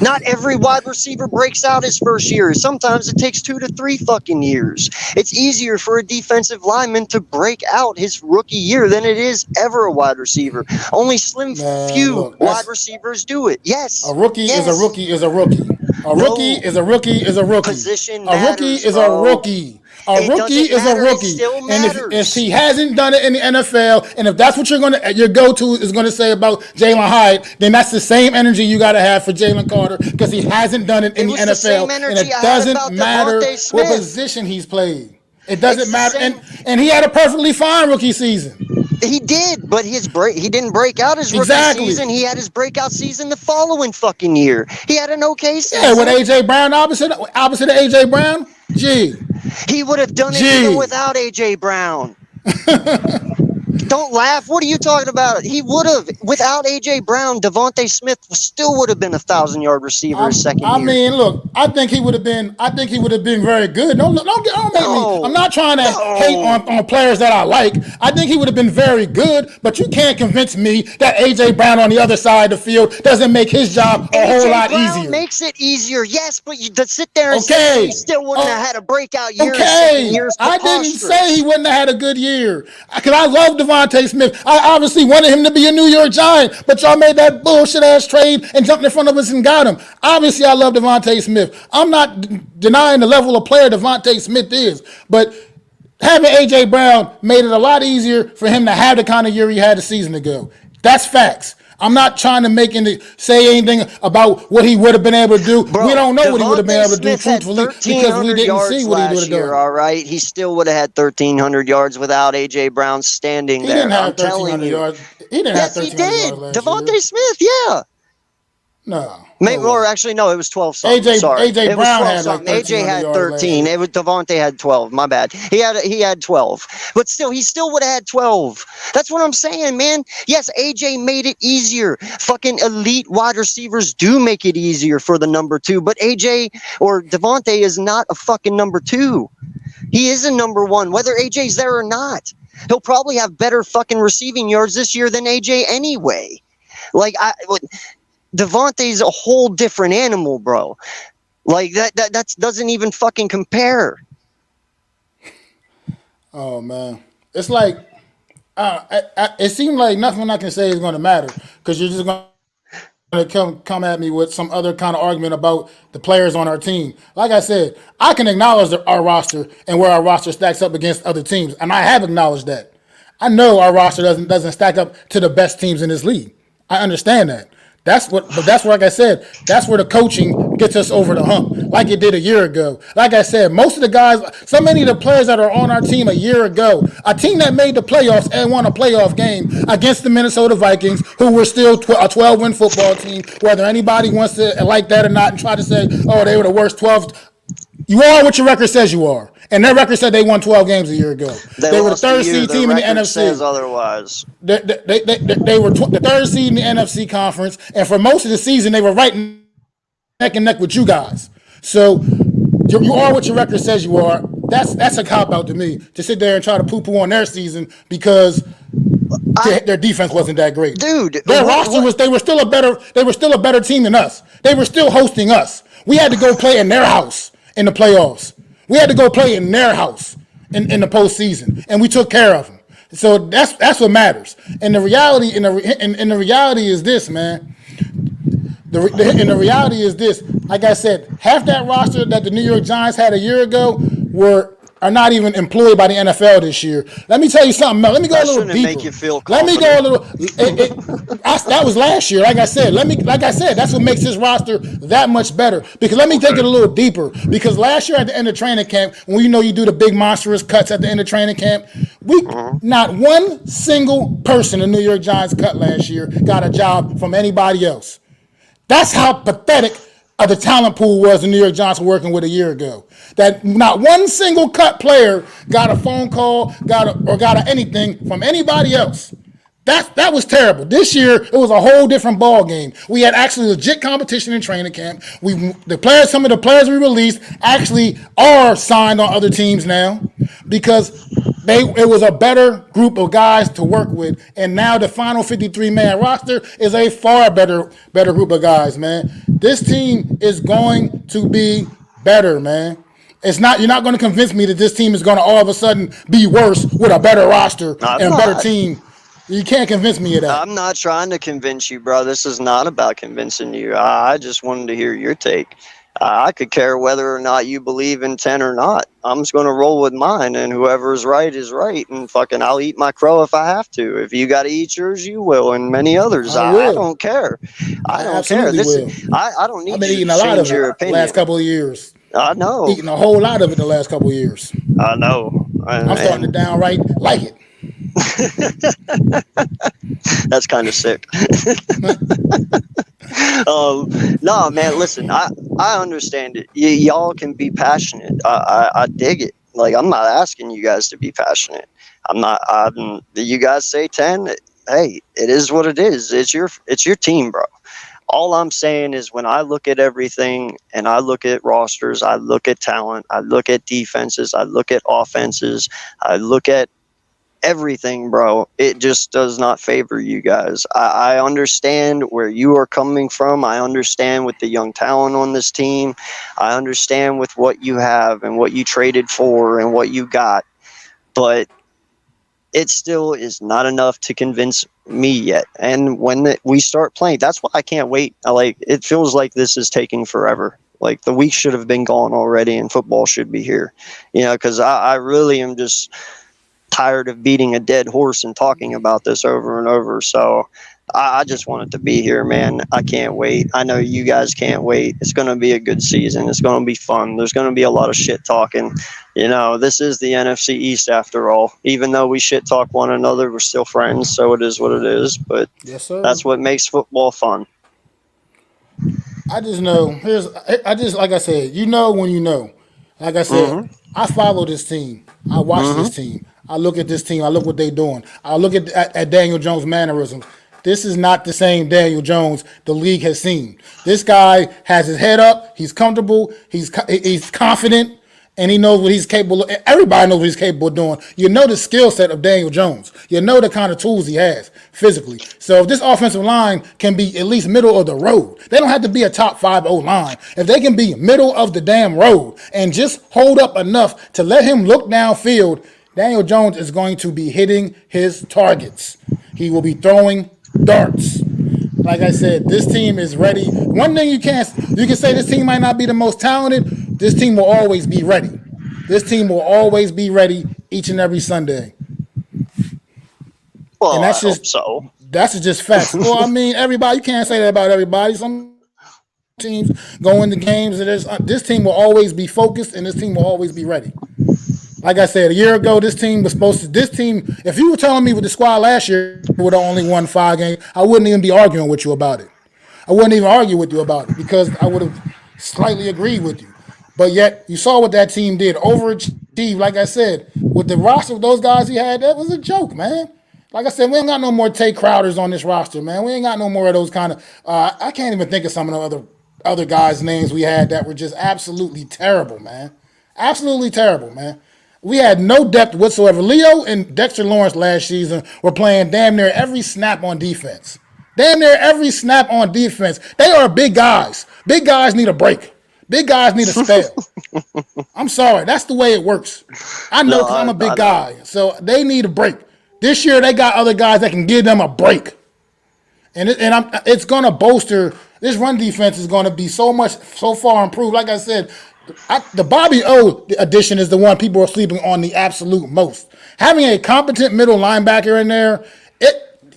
Not every wide receiver breaks out his first year. Sometimes it takes 2 to 3 fucking years. It's easier for a defensive lineman to break out his rookie year than it is ever a wide receiver. Only few wide receivers do it. Yes. A rookie is a rookie is a rookie. A rookie is a rookie is a rookie. Position a rookie matters, is bro. a rookie. A It rookie doesn't is a matter. It rookie, still and if matters. he hasn't done it in the NFL, and if that's what your go-to is gonna say about Jalen Hyde, then that's the same energy you gotta have for Jalen Carter because he hasn't done it in It the was the same NFL, and energy it I had doesn't about matter Devontae what Smith. position he's played. It It's doesn't the matter, same. and he had a perfectly fine rookie season. He did, but he didn't break out his rookie Exactly. season. He had his breakout season the following fucking year. He had an okay Yeah, with season. AJ Brown opposite of AJ Brown. He would have done it even Gee. without AJ Brown. Don't laugh. What are you talking about? He would have. Without A.J. Brown, Devontae Smith still would have been a 1,000-yard receiver his second year. mean, look, I think he would have been very good. Don't make me. I'm not trying to hate on players that I like. I think he would have been very good, but you can't convince me that A.J. Brown on the other side of the field doesn't make his job a whole lot Brown easier. makes it easier, yes, but to sit there and Okay. say he still wouldn't have had a breakout year his second year is I didn't preposterous. say he wouldn't have had a good year. Because I love Devontae Smith. I obviously wanted him to be a New York Giant, but y'all made that bullshit ass trade and jumped in front of us and got him. Obviously, I love Devontae Smith. I'm not denying the level of player Devontae Smith is, but having A.J. Brown made it a lot easier for him to have the kind of year he had a season ago. That's facts. I'm not trying to say anything about what he would have been able to do. Bro, we don't know what he would have been able to do, Smith had truthfully, because we didn't see what he would have done. All right, he still would have had 1,300 yards without A.J. Brown standing there. He didn't have I'm telling 1,300 you. yards. He didn't have 1,300 yards last Devontae year. Smith, yeah. No. Maybe, or actually, no, it was 12 something. A.J. Brown had like AJ had 13. It was Devontae had 12. My bad. He had 12, but still, he still would have had 12. That's what I'm saying, man. Yes, AJ made it easier. Fucking elite wide receivers do make it easier for the number 2, but AJ or Devontae is not a fucking number 2. He is a number 1, whether AJ's there or not. He'll probably have better fucking receiving yards this year than AJ anyway. Devontae's a whole different animal, bro. Like that doesn't even fucking compare. Oh man, it's like it seemed like nothing I can say is going to matter because you're just going to come at me with some other kind of argument about the players on our team. Like I said, I can acknowledge our roster and where our roster stacks up against other teams, and I have acknowledged that. I know our roster doesn't stack up to the best teams in this league. I understand that. That's like I said, that's where the coaching gets us over the hump, like it did a year ago. Like I said, most of the guys, so many of the players that are on our team a year ago, a team that made the playoffs and won a playoff game against the Minnesota Vikings, who were still a 12-win football team, whether anybody wants to like that or not and try to say, oh, they were the worst 12. You are what your record says you are. And their record said they won 12 games a year ago. They were the third seed team in the NFC. Says otherwise. They were the third seed in the NFC conference, and for most of the season, they were right neck and neck with you guys. So you are what your record says you are. That's a cop-out to me, to sit there and try to poo-poo on their season because their defense wasn't that great. Dude, their roster was they were still a better team than us. They were still hosting us. We had to go play in their house in the playoffs. We had to go play in their house in the postseason, and we took care of them. So that's what matters. And the reality the reality is this, man. The reality is this. Like I said, half that roster that the New York Giants had a year ago are not even employed by the NFL this year. Let me tell you something, Mel. Let me go a little deeper. Make you feel Let me confident. go a little. That was last year. Like I said, that's what makes this roster that much better. Because let me take it a little deeper. Because last year at the end of training camp, when you do the big monstrous cuts at the end of training camp, not one single person the New York Giants cut last year got a job from anybody else. That's how pathetic of the talent pool was the New York Giants were working with a year ago. That not one single cut player got a phone call, got anything from anybody else. That was terrible. This year, it was a whole different ball game. We had actually legit competition in training camp. Some of the players we released actually are signed on other teams now because it was a better group of guys to work with. And now the final 53-man roster is a far better group of guys, man. This team is going to be better, man. You're not going to convince me that this team is going to all of a sudden be worse with a better roster and a better team. You can't convince me of that. I'm not trying to convince you, bro. This is not about convincing you. I just wanted to hear your take. I could care whether or not you believe in 10 or not. I'm just going to roll with mine, and whoever's right is right. And fucking, I'll eat my crow if I have to. If you got to eat yours, you will, and many others. I I will. don't care. I I don't care. absolutely will. I don't I've need been you eating to a lot of change it your the last opinion. couple of years. I know. Eating a whole lot of it the last couple of years. I know. I'm starting to And downright like it. that's kind of sick. No, man, listen, I understand it. Y'all can be passionate. I dig it. Like, I'm not asking you guys to be passionate. You guys say 10. Hey, it is what it is. It's your team, bro. All I'm saying is, when I look at everything and I look at rosters, I look at talent, I look at defenses, I look at offenses, I look at everything, bro, it just does not favor you guys. I understand where you are coming from. I understand with the young talent on this team. I understand with what you have and what you traded for and what you got. But it still is not enough to convince me yet. And when we start playing, that's why I can't wait. It feels like this is taking forever. Like, the week should have been gone already and football should be here. Because I really am just tired of beating a dead horse and talking about this over and over. So I just want it to be here, man. I can't wait. I know you guys can't wait. It's going to be a good season. It's going to be fun. There's going to be a lot of shit talking. This is the NFC East after all. Even though we shit talk one another, we're still friends. So it is what it is. But Yes, sir. that's what makes football fun. I just know. Like I said, when you know. Like I said, I follow this team. I watch this team. I look at this team. I look what they're doing. I look at Daniel Jones' mannerisms. This is not the same Daniel Jones the league has seen. This guy has his head up. He's comfortable. He's confident, and he knows what he's capable of. Everybody knows what he's capable of doing. You know the skill set of Daniel Jones. You know the kind of tools he has physically. So if this offensive line can be at least middle of the road, they don't have to be a top 5 O-line. If they can be middle of the damn road and just hold up enough to let him look downfield, Daniel Jones is going to be hitting his targets. He will be throwing darts. Like I said, this team is ready. One thing you can say, this team might not be the most talented. This team will always be ready. This team will always be ready each and every Sunday. Well, And I hope so. That's just facts. Well, I mean, everybody, you can't say that about everybody. Some teams go into games, and this team will always be focused, and this team will always be ready. Like I said, a year ago, this team, if you were telling me with the squad last year would have only won 5 games, I wouldn't even be arguing with you about it. I wouldn't even argue with you about it because I would have slightly agreed with you. But yet, you saw what that team did. Overachieved, like I said. With the roster of those guys he had, that was a joke, man. Like I said, we ain't got no more Tay Crowders on this roster, man. We ain't got no more of those kind of I can't even think of some of the other guys' names we had that were just absolutely terrible, man. Absolutely terrible, man. We had no depth whatsoever. Leo and Dexter Lawrence last season were playing damn near every snap on defense. Damn near every snap on defense. They are big guys. Big guys need a break. Big guys need a spell. I'm sorry. That's the way it works. I know because I'm a big guy. So they need a break. This year they got other guys that can give them a break. And it's going to bolster. This run defense is going to be so far improved. Like I said, the Bobby O addition is the one people are sleeping on the absolute most. Having a competent middle linebacker in there,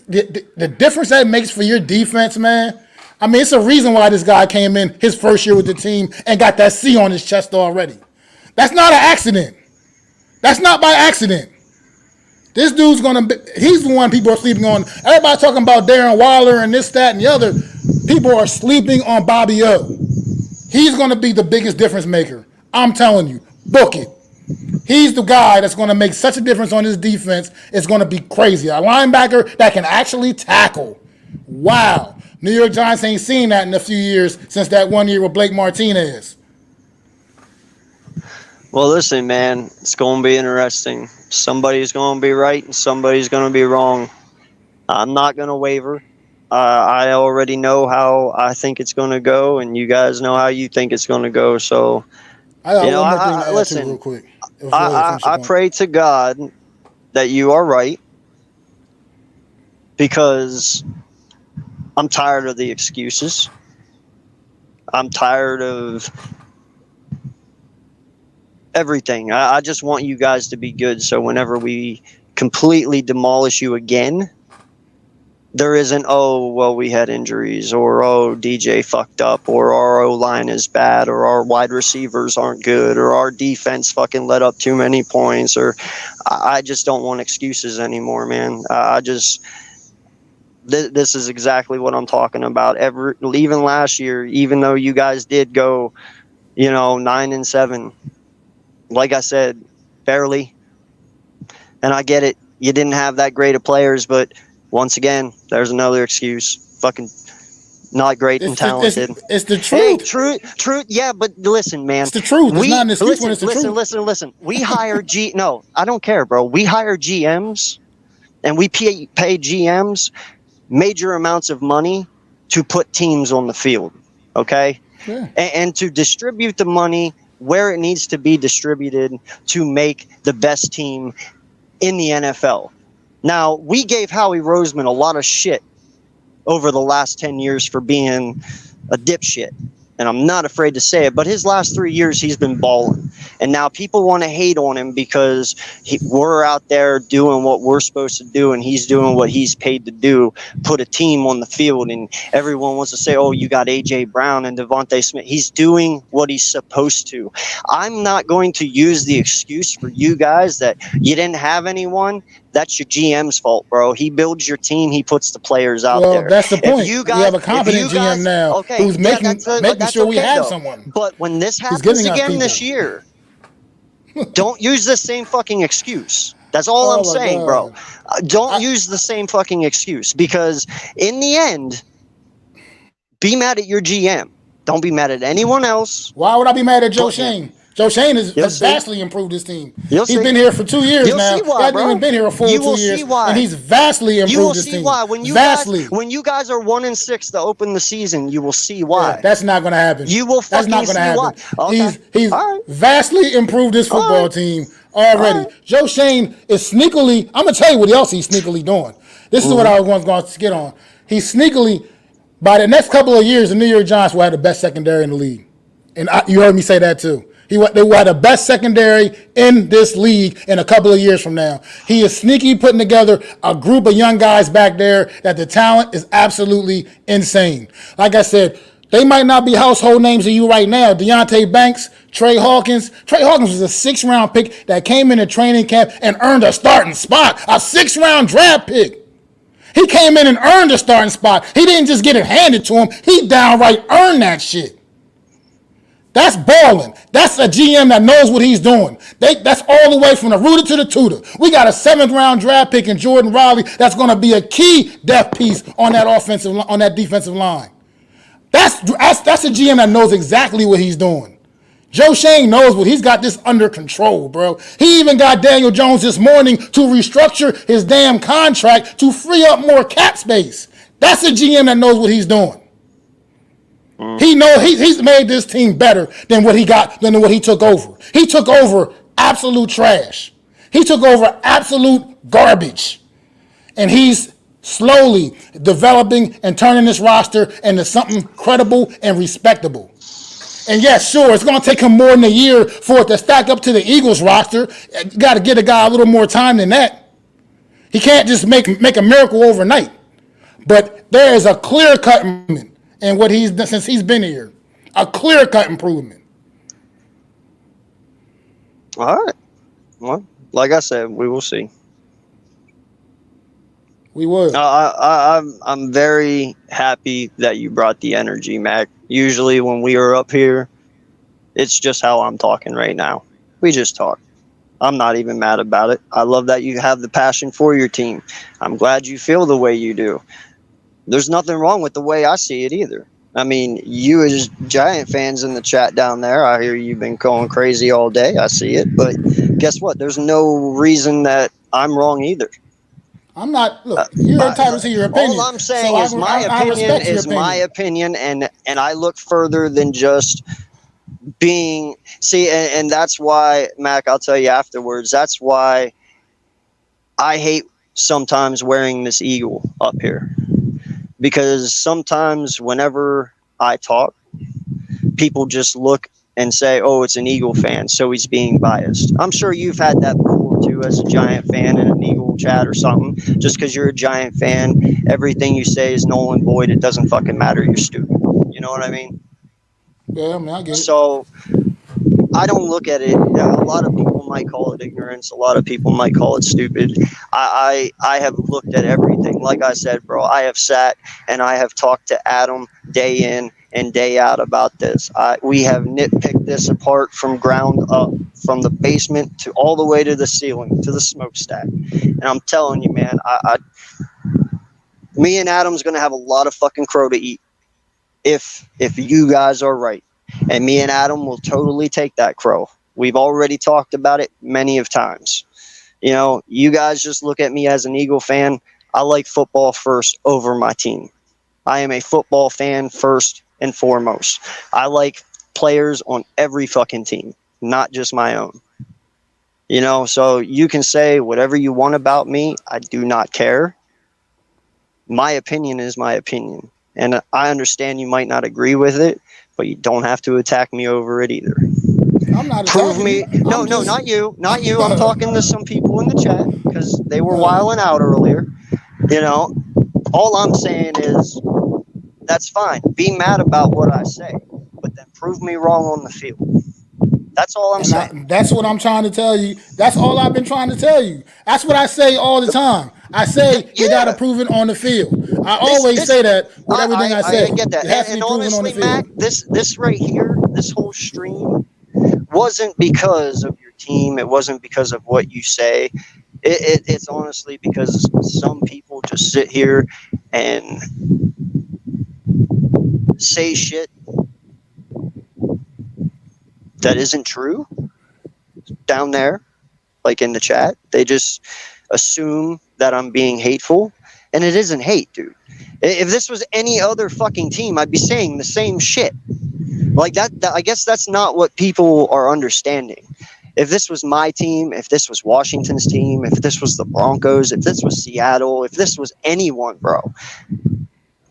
the difference that makes for your defense, man. I mean, it's a reason why this guy came in his first year with the team and got that C on his chest already. That's not an accident. That's not by accident. This dude's he's the one people are sleeping on. Everybody talking about Darren Waller and this, that, and the other. People are sleeping on Bobby O. He's going to be the biggest difference maker. I'm telling you, book it. He's the guy that's going to make such a difference on his defense. It's going to be crazy. A linebacker that can actually tackle. Wow. New York Giants ain't seen that in a few years since that 1 year with Blake Martinez. Well, listen, man, it's going to be interesting. Somebody's going to be right and somebody's going to be wrong. I'm not going to waver. I already know how I think it's going to go, and you guys know how you think it's going to go. So, I got one more thing to add to real quick. I pray to God that you are right, because I'm tired of the excuses. I'm tired of everything. I just want you guys to be good. So whenever we completely demolish you again, there isn't, oh, well, we had injuries, or, oh, DJ fucked up, or our O-line is bad, or our wide receivers aren't good, or our defense fucking let up too many points, or I just don't want excuses anymore, man. This is exactly what I'm talking about. Even last year, even though you guys did go, 9-7, like I said, barely. And I get it. You didn't have that great of players, but once again, there's another excuse. Fucking not great and talented. It's the Hey, truth. truth. Yeah, but listen, man. It's the truth. It's not an excuse when it's the truth. Listen. We hire No, I don't care, bro. We hire GMs, and we pay GMs major amounts of money to put teams on the field. Okay, Yeah. and to distribute the money where it needs to be distributed to make the best team in the NFL. Now, we gave Howie Roseman a lot of shit over the last 10 years for being a dipshit. And I'm not afraid to say it, but his last 3 years, he's been balling. And now people want to hate on him because we're out there doing what we're supposed to do, and he's doing what he's paid to do, put a team on the field. And everyone wants to say, oh, you got A.J. Brown and Devontae Smith. He's doing what he's supposed to. I'm not going to use the excuse for you guys that you didn't have anyone. That's your GM's fault, bro. He builds your team. He puts the players out there. Well, that's the point. You have a competent GM now who's making sure we have someone. But when this happens again this year, don't use the same fucking excuse. That's all I'm saying, bro. Don't use the same fucking excuse, because in the end, be mad at your GM. Don't be mad at anyone else. Why would I be mad at Joe Shane? Joe Shane has vastly improved his team. He's been here for 2 years now. He hasn't even been here a full 2 years, and he's vastly improved his team. You will see why. When you guys are 1-6 to open the season, you will see why. Yeah, that's not going to happen. You will fucking see why. Okay. He's vastly improved his football team already. Joe Shane is sneakily. I'm going to tell you what else he's sneakily doing. This is what I was going to get on. He's sneakily, by the next couple of years, the New York Giants will have the best secondary in the league. And you heard me say that too. They will have the best secondary in this league in a couple of years from now. He is sneaky putting together a group of young guys back there that the talent is absolutely insane. Like I said, they might not be household names to you right now. Deontay Banks, Trey Hawkins. Trey Hawkins was a 6th-round pick that came into training camp and earned a starting spot, a 6th-round draft pick. He came in and earned a starting spot. He didn't just get it handed to him. He downright earned that shit. That's balling. That's a GM that knows what he's doing. That's all the way from the rooter to the tutor. We got a 7th-round draft pick in Jordan Riley that's going to be a key depth piece on that defensive line. That's a GM that knows exactly what he's doing. Joe Shane knows what he's got this under control, bro. He even got Daniel Jones this morning to restructure his damn contract to free up more cap space. That's a GM that knows what he's doing. He knows he's made this team better than what he took over. He took over absolute trash. He took over absolute garbage. And he's slowly developing and turning this roster into something credible and respectable. And yes, sure, it's going to take him more than a year for it to stack up to the Eagles roster. You got to get a guy a little more time than that. He can't just make a miracle overnight. But there is a clear-cut improvement in what he's done since he's been here. A clear-cut improvement. All right. Well, like I said, we will see. We would. I'm very happy that you brought the energy, Mac. Usually when we are up here, it's just how I'm talking right now. We just talk. I'm not even mad about it. I love that you have the passion for your team. I'm glad you feel the way you do. There's nothing wrong with the way I see it either. I mean, you as Giant fans in the chat down there, I hear you've been going crazy all day. I see it. But guess what? There's no reason that I'm wrong either. I'm not. Look, you're entitled to your opinion. All I'm saying is my opinion is my opinion, and I look further than just being. See, and that's why, Mac, I'll tell you afterwards, that's why I hate sometimes wearing this eagle up here. Because sometimes whenever I talk, people just look and say, oh, it's an Eagle fan, so he's being biased. I'm sure you've had that before too, as a Giant fan in an Eagle chat or something. Just because you're a Giant fan, everything you say is null and void. It doesn't fucking matter. You're stupid. You know what I mean? Yeah, I mean, I get it. So I don't look at it. A lot of people might call it ignorance. A lot of people might call it stupid. I have looked at everything. Like I said, bro, I have sat and I have talked to Adam day in and day out about this. We have nitpicked this apart from ground up, from the basement to all the way to the ceiling, to the smokestack. And I'm telling you, man, me and Adam's going to have a lot of fucking crow to eat if you guys are right. And me and Adam will totally take that crow. We've already talked about it many of times. You know, you guys just look at me as an Eagle fan. I like football first over my team. I am a football fan first and foremost. I like players on every fucking team, not just my own. You know, so you can say whatever you want about me. I do not care. My opinion is my opinion. And I understand you might not agree with it, but you don't have to attack me over it either. I'm not Prove attacking me. you. No, not you. Not you. I'm talking to some people in the chat because they were wiling out earlier. You know, all I'm saying is that's fine. Be mad about what I say, but then prove me wrong on the field. That's all I'm saying. That's what I'm trying to tell you. That's all I've been trying to tell you. That's what I say all the time. I say you got to prove it on the field. I always say that with everything I say. I get that. It has to be proven on the field. Mac, this right here, this whole stream wasn't because of your team. It wasn't because of what you say. It's honestly because some people just sit here and say shit that isn't true down there, like in the chat. They just assume that I'm being hateful, and it isn't hate, dude. If this was any other fucking team, I'd be saying the same shit. Like that I guess that's not what people are understanding. If this was my team, if this was Washington's team, if this was the Broncos, if this was Seattle, if this was anyone, bro,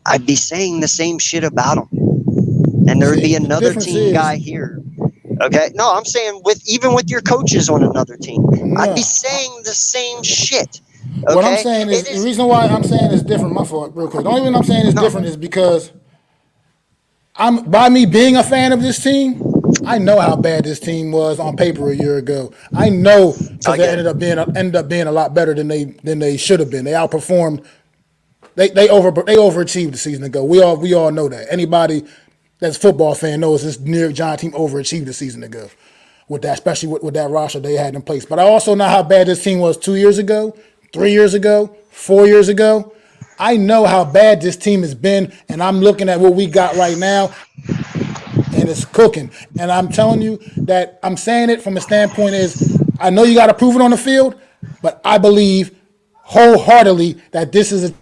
I'd be saying the same shit about them. And there would be another team guy here. Okay? No, I'm saying even with your coaches on another team, I'd be saying the same shit. Okay? What I'm saying is the reason why I'm saying it's different, my fault, real quick. The only reason I'm saying it's different is because by me being a fan of this team, I know how bad this team was on paper a year ago. I know because they ended up being a lot better than they should have been. They outperformed. They overachieved the season ago. We all know that. Anybody that's a football fan knows this New York Giants team overachieved the season ago with that, especially with that roster they had in place. But I also know how bad this team was 2 years ago, 3 years ago, 4 years ago. I know how bad this team has been, and I'm looking at what we got right now, and it's cooking. And I'm telling you that I'm saying it from a standpoint is I know you got to prove it on the field, but I believe wholeheartedly that this is a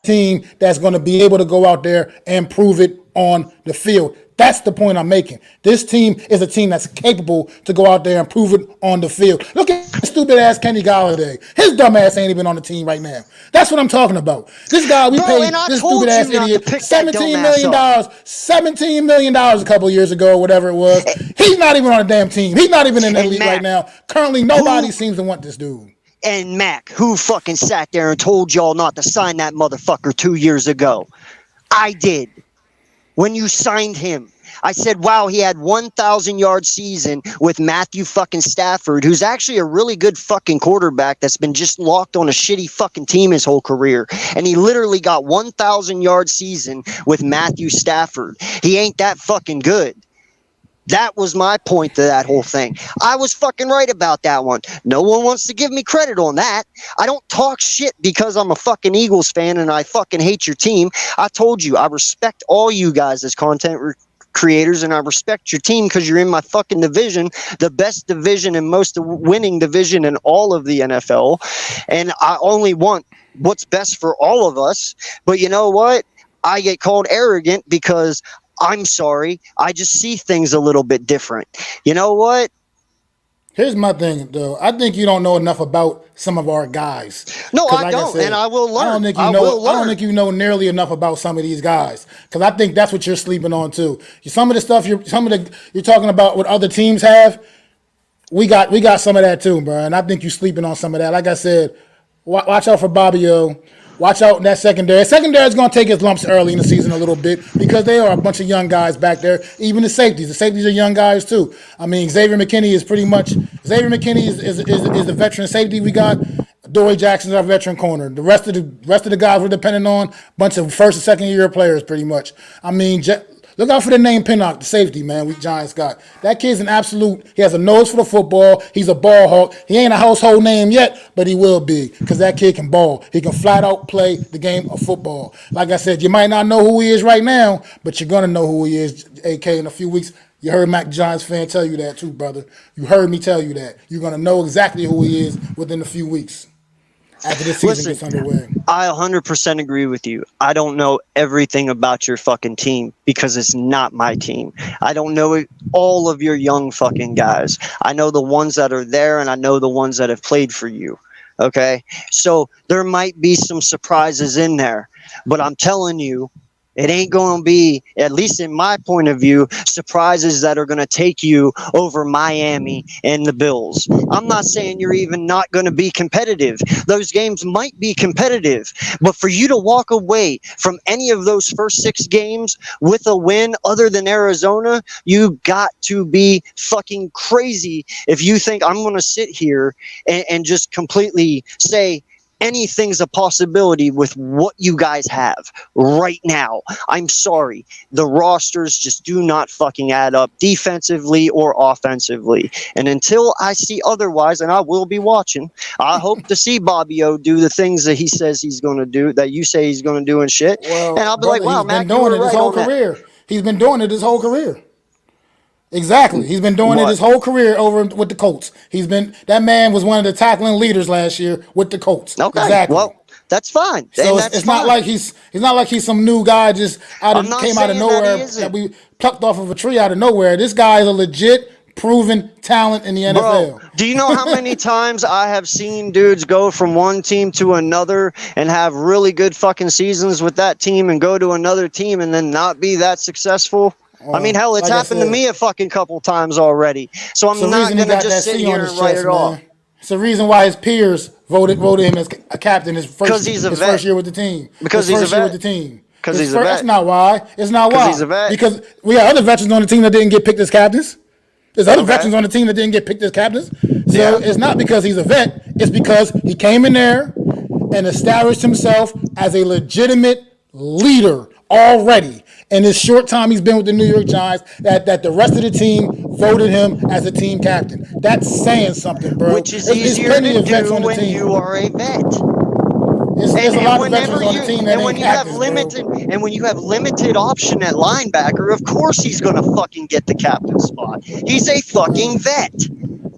team that's going to be able to go out there and prove it on the field. That's the point I'm making. This team is a team that's capable to go out there and prove it on the field. Look at stupid ass Kenny Galladay. His dumb ass ain't even on the team right now. That's what I'm talking about. This guy we paid this stupid ass idiot $17 million a couple years ago, or whatever it was. He's not even on a damn team. He's not even in the league right now. Currently, nobody seems to want this dude. And Mac, who fucking sat there and told y'all not to sign that motherfucker 2 years ago? I did. When you signed him, I said, wow, he had 1,000-yard season with Matthew fucking Stafford, who's actually a really good fucking quarterback that's been just locked on a shitty fucking team his whole career. And he literally got 1,000-yard season with Matthew Stafford. He ain't that fucking good. That was my point to that whole thing. I was fucking right about that one. No one wants to give me credit on that. I don't talk shit because I'm a fucking Eagles fan and I fucking hate your team. I told you, I respect all you guys as content creators and I respect your team because you're in my fucking division, the best division and most winning division in all of the NFL. And I only want what's best for all of us. But you know what? I get called arrogant because I'm sorry. I just see things a little bit different. You know what? Here's my thing, though. I think you don't know enough about some of our guys. No, 'Cause I like don't, said, and I will learn. I don't think you I know. will I don't learn. think you know nearly enough about some of these guys. Because I think that's what you're sleeping on too. Some of the stuff you're talking about what other teams have. We got some of that too, bro. And I think you're sleeping on some of that. Like I said, watch out for Bobby O. Watch out in that secondary. Secondary is going to take its lumps early in the season a little bit because they are a bunch of young guys back there. Even the safeties. The safeties are young guys too. I mean, Xavier McKinney is the veteran safety we got. Dory Jackson's our veteran corner. The rest of the guys we're depending on bunch of first and second year players pretty much. I mean, look out for the name Pinnock, the safety, man, we Giants got. That kid's an absolute, he has a nose for the football. He's a ball hawk. He ain't a household name yet, but he will be because that kid can ball. He can flat out play the game of football. Like I said, you might not know who he is right now, but you're going to know who he is, AK, in a few weeks. You heard MacTheGiantsFan tell you that too, brother. You heard me tell you that. You're going to know exactly who he is within a few weeks after this season gets underway. I 100% agree with you. I don't know everything about your fucking team because it's not my team. I don't know all of your young fucking guys. I know the ones that are there and I know the ones that have played for you. Okay? So there might be some surprises in there, but I'm telling you, it ain't going to be, at least in my point of view, surprises that are going to take you over Miami and the Bills. I'm not saying you're even not going to be competitive. Those games might be competitive, but for you to walk away from any of those first 6 games with a win other than Arizona, you got to be fucking crazy if you think I'm going to sit here and just completely say, anything's a possibility with what you guys have right now. I'm sorry. The rosters just do not fucking add up defensively or offensively. And until I see otherwise, and I will be watching, I hope to see Bobby O do the things that he says he's going to do, that you say he's going to do and shit. Well, and I'll be brother, like, wow, he's been Mac, you doing were it his right whole on that. career. He's been doing it his whole career. Exactly. He's been doing it What? his whole career over with the Colts. That man was one of the tackling leaders last year with the Colts. Okay, Exactly. well, that's fine. So and it's, that's it's fine. not like he's some new guy just I'm not came out of saying that nowhere he isn't. that we plucked off of a tree out of nowhere. This guy is a legit proven talent in the NFL. Bro, do you know how many times I have seen dudes go from one team to another and have really good fucking seasons with that team and go to another team and then not be that successful? I mean, hell, it's like I happened to said, me a fucking couple times already. So it's the I'm not reason he going to got that just sit C on here his and write chest, it off. man. It's the reason why his peers voted him as a captain his 'Cause he's a vet. first year with the team. Because his he's a first year vet. with the team. 'Cause His he's a vet. That's not why. It's not why. he's a vet. Because we had other veterans on the team that didn't get picked as captains. There's other Okay. veterans on the team that didn't get picked as captains. So Yeah. it's not because he's a vet. It's because he came in there and established himself as a legitimate leader already. In this short time he's been with the New York Giants, that the rest of the team voted him as a team captain. That's saying something, bro. Which is There's easier plenty to of vets do on the when team. you are a vet. There's a lot of veterans whenever on the team that ain't when you have captains, limited bro. and when you have limited option at linebacker, of course he's gonna fucking get the captain spot. He's a fucking vet.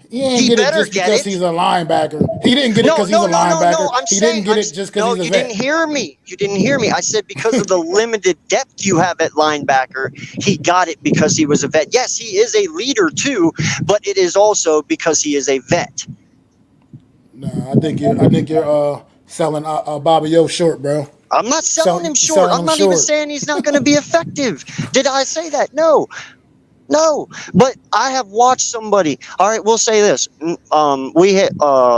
He ain't He get it better just get because it. he's a linebacker. He didn't get it No, because he's no, a no, no, linebacker. no. I'm He saying, didn't get it just because no, he's a you vet. didn't hear me. You didn't hear me. I said because of the limited depth you have at linebacker, he got it because he was a vet. Yes, he is a leader too, but it is also because he is a vet. No, I think you're selling Bobby O short, bro. I'm not selling him short. selling I'm him not even short. saying he's not going to be effective. Did I say that? No. No, but I have watched somebody. All right, we'll say this. We hit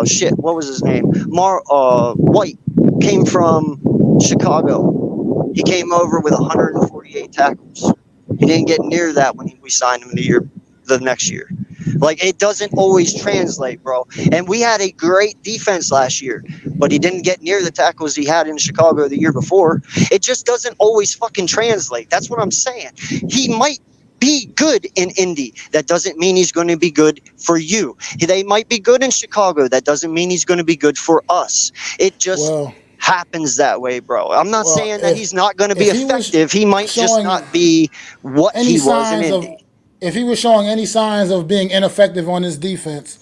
shit. What was his name? White came from Chicago. He came over with 148 tackles. He didn't get near that when we signed him the next year. Like, it doesn't always translate, bro. And we had a great defense last year, but he didn't get near the tackles he had in Chicago the year before. It just doesn't always fucking translate. That's what I'm saying. He might be good in Indy. That doesn't mean he's going to be good for you. They might be good in Chicago. That doesn't mean he's going to be good for us. It just happens that way, bro. I'm not saying that he's not going to be effective. He might just not be what he was in Indy. If he was showing any signs of being ineffective on his defense,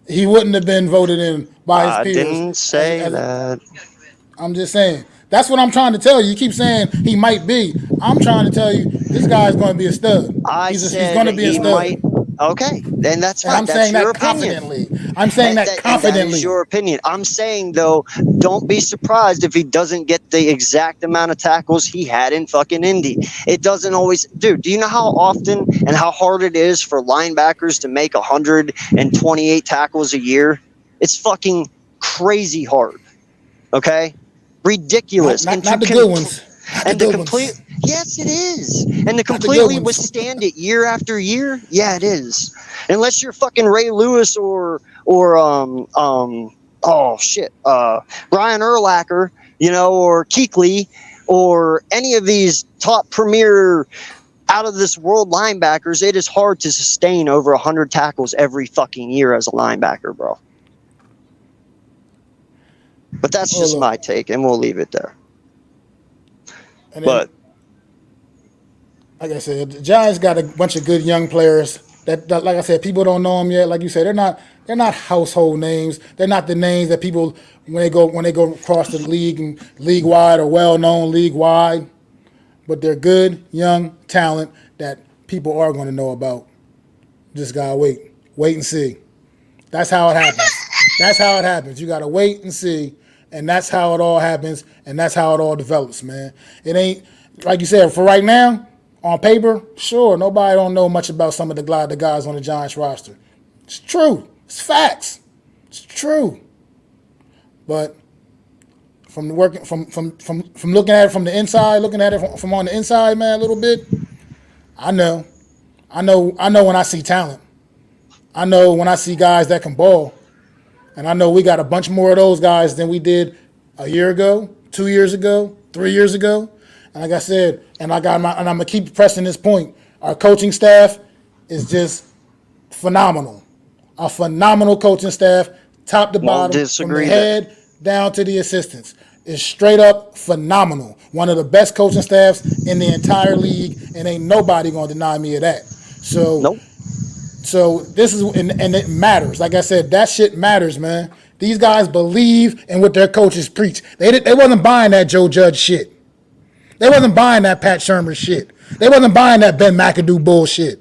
he wouldn't have been voted in by his peers. I didn't say that. I'm just saying. That's what I'm trying to tell you. You keep saying he might be. I'm trying to tell you this guy's going to be a stud. He's going to be a stud. Okay, then that's And fine. I'm That's saying your that opinion. confidently. I'm saying that And that is confidently. your opinion. I'm saying, though, don't be surprised if he doesn't get the exact amount of tackles he had in fucking Indy. It doesn't always. Dude, do you know how often and how hard it is for linebackers to make 128 tackles a year? It's fucking crazy hard. Okay? Not Ridiculous. not not the good ones. Not the And to good complete. ones. Yes, it is. And to Not the good completely ones. withstand it year after year, yeah, it is. Unless you're fucking Ray Lewis or oh shit, Brian Urlacher, or Kuechly, or any of these top premier out of this world linebackers, it is hard to sustain over 100 tackles every fucking year as a linebacker, bro. But that's Oh just look, my take, and we'll leave it there. and then But like I said, the Giants got a bunch of good young players that like I said, people don't know them yet. Like you said, they're not household names. They're not the names that people when they go across the league and league wide or well known league wide. But they're good young talent that people are going to know about. Just gotta wait and see. That's how it happens. That's how it happens. You gotta wait and see, and that's how it all happens, and that's how it all develops, man. It ain't like you said. For right now, on paper, sure, nobody don't know much about some of the guys on the Giants roster. It's true. It's facts. It's true. But from working from looking at it from the inside, looking at it from on the inside, man, a little bit, I know. I know when I see talent. I know when I see guys that can ball. And I know we got a bunch more of those guys than we did a year ago, 2 years ago, 3 years ago. And like I said, and I'm gonna keep pressing this point. Our coaching staff is just phenomenal. A phenomenal coaching staff, top to won't bottom, from the disagree there. head down to the assistants. Is straight up phenomenal. One of the best coaching staffs in the entire league, and ain't nobody gonna deny me of that. So Nope. so this is and it matters. Like I said, that shit matters, man. These guys believe in what their coaches preach. They wasn't buying that Joe Judge shit. They wasn't buying that Pat Shermer shit. They wasn't buying that Ben McAdoo bullshit.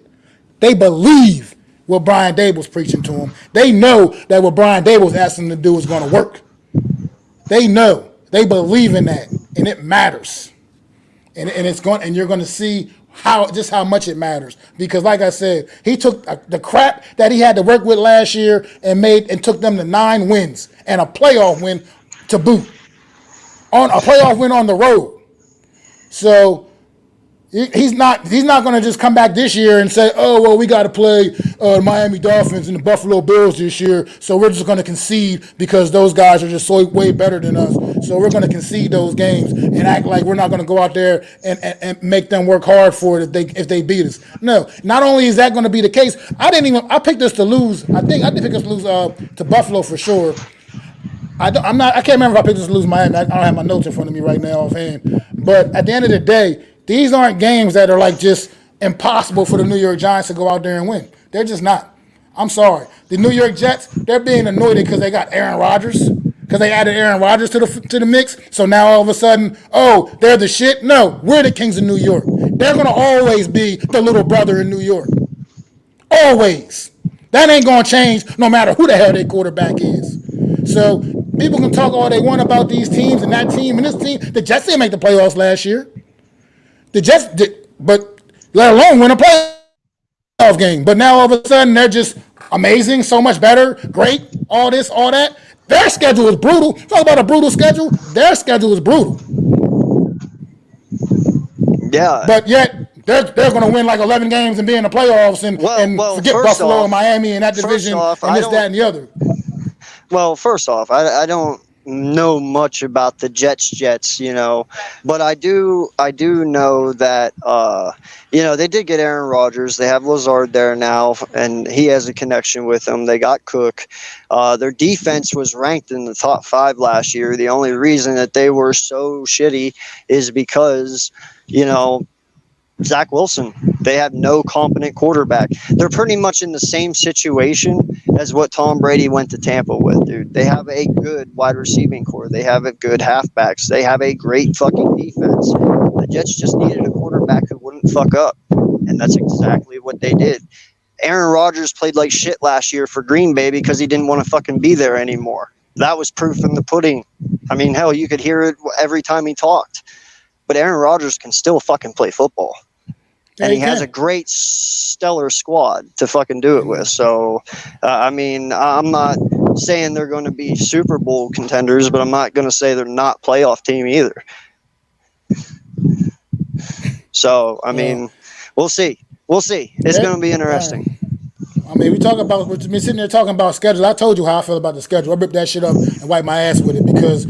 They believe what Brian Dable's preaching to them. They know that what Brian Dable's asking them to do is going to work. They know. They believe in that, and it matters. And it's going, and you're going to see how much it matters, because like I said, he took the crap that he had to work with last year and took them to 9 wins and a playoff win to boot, on a playoff win on the road. So he's not going to just come back this year and say, oh well, we got to play the Miami Dolphins and the Buffalo Bills this year, so we're just going to concede because those guys are just so way better than us, so we're going to concede those games and act like we're not going to go out there and make them work hard for it if they beat us. No, not only is that going to be the case, I picked us to lose. I did pick us to lose to Buffalo for sure. I can't remember if I picked us to lose Miami. I don't have my notes in front of me right now offhand. But at the end of the day, these aren't games that are like just impossible for the New York Giants to go out there and win. They're just not. I'm sorry. The New York Jets, they're being anointed because they got Aaron Rodgers, because they added Aaron Rodgers to the mix. So now all of a sudden, oh, they're the shit. No, we're the kings of New York. They're gonna always be the little brother in New York. Always. That ain't gonna change no matter who the hell their quarterback is. So people can talk all they want about these teams and that team and this team. The Jets didn't make the playoffs last year. The Jets did, but let alone win a playoff game. But now all of a sudden they're just amazing, so much better, great, all this, all that. Their schedule is brutal. Talk about a brutal schedule. Their schedule is brutal. Yeah. But yet they're going to win like 11 games and be in the playoffs and forget Buffalo and Miami and that division and this, that, and the other. Well, first off, I don't know much about the Jets, but I do know that they did get Aaron Rodgers. They have Lazard there now, and he has a connection with them. They got Cook. Their defense was ranked in the top 5 last year. The only reason that they were so shitty is because Zach Wilson. They have no competent quarterback. They're pretty much in the same situation as what Tom Brady went to Tampa with, dude. They have a good wide receiving core. They have a good halfbacks. They have a great fucking defense. The Jets just needed a quarterback who wouldn't fuck up, and that's exactly what they did. Aaron Rodgers played like shit last year for Green Bay because he didn't want to fucking be there anymore. That was proof in the pudding. I mean, hell, you could hear it every time he talked. But Aaron Rodgers can still fucking play football. And he has a great, stellar squad to fucking do it with. So, I mean, I'm not saying they're going to be Super Bowl contenders, but I'm not going to say they're not playoff team either. So, I mean, we'll see. We'll see. It's going to be interesting. I mean, we're sitting there talking about schedule. I told you how I feel about the schedule. I ripped that shit up and wiped my ass with it because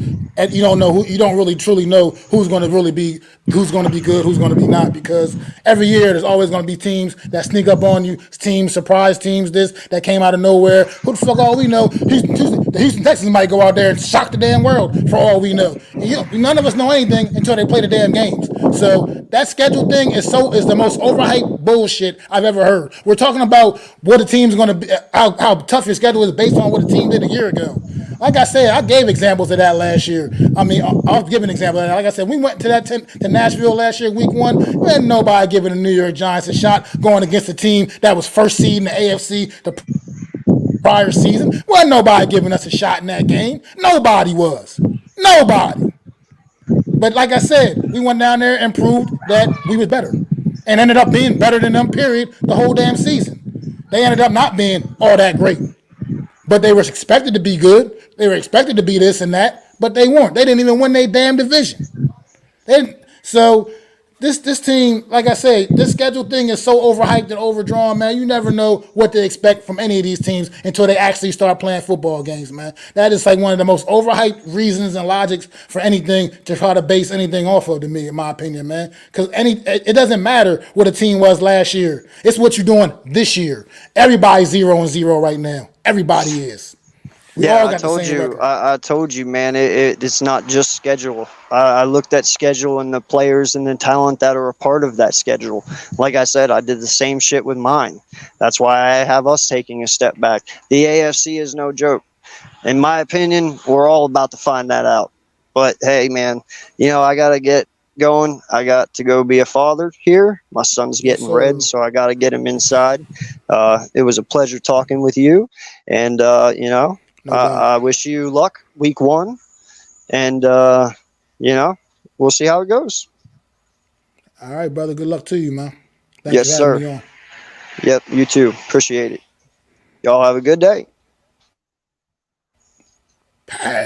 you don't really truly know who's going to be good, who's going to be not. Because every year there's always going to be teams that sneak up on you, surprise teams, that came out of nowhere. Who the fuck all we know? The Houston Texans might go out there and shock the damn world for all we know. None of us know anything until they play the damn games. So that schedule thing is the most overhyped bullshit I've ever heard. We're talking about what the team's going to be, how tough your schedule is based on what the team did a year ago. Like I said, I gave examples of that last year. I mean, I'll give an example of that. Like I said, we went to Nashville last year, week 1. There ain't nobody giving the New York Giants a shot going against a team that was first seed in the AFC the prior season. Wasn't nobody giving us a shot in that game. Nobody was. Nobody. But like I said, we went down there and proved that we was better and ended up being better than them, period, the whole damn season. They ended up not being all that great. But they were expected to be good. They were expected to be this and that, but they weren't. They didn't even win their damn division. So this team, like I say, this schedule thing is so overhyped and overdrawn, man. You never know what to expect from any of these teams until they actually start playing football games, man. That is like one of the most overhyped reasons and logics for anything to try to base anything off of, to me, in my opinion, man. Because it doesn't matter what a team was last year. It's what you're doing this year. Everybody's 0-0 right now. Everybody is. I told you, man. It's not just schedule. I looked at schedule and the players and the talent that are a part of that schedule. Like I said, I did the same shit with mine. That's why I have us taking a step back. The AFC is no joke. In my opinion, we're all about to find that out. But hey, man, I got to get going. I got to go be a father here. My son's getting red, so I got to get him inside. It was a pleasure talking with you, and I wish you luck week 1, and we'll see how it goes. All right, brother. Good luck to you, man. Thanks yes, for having me on. Yep, you too. Appreciate it. Y'all have a good day.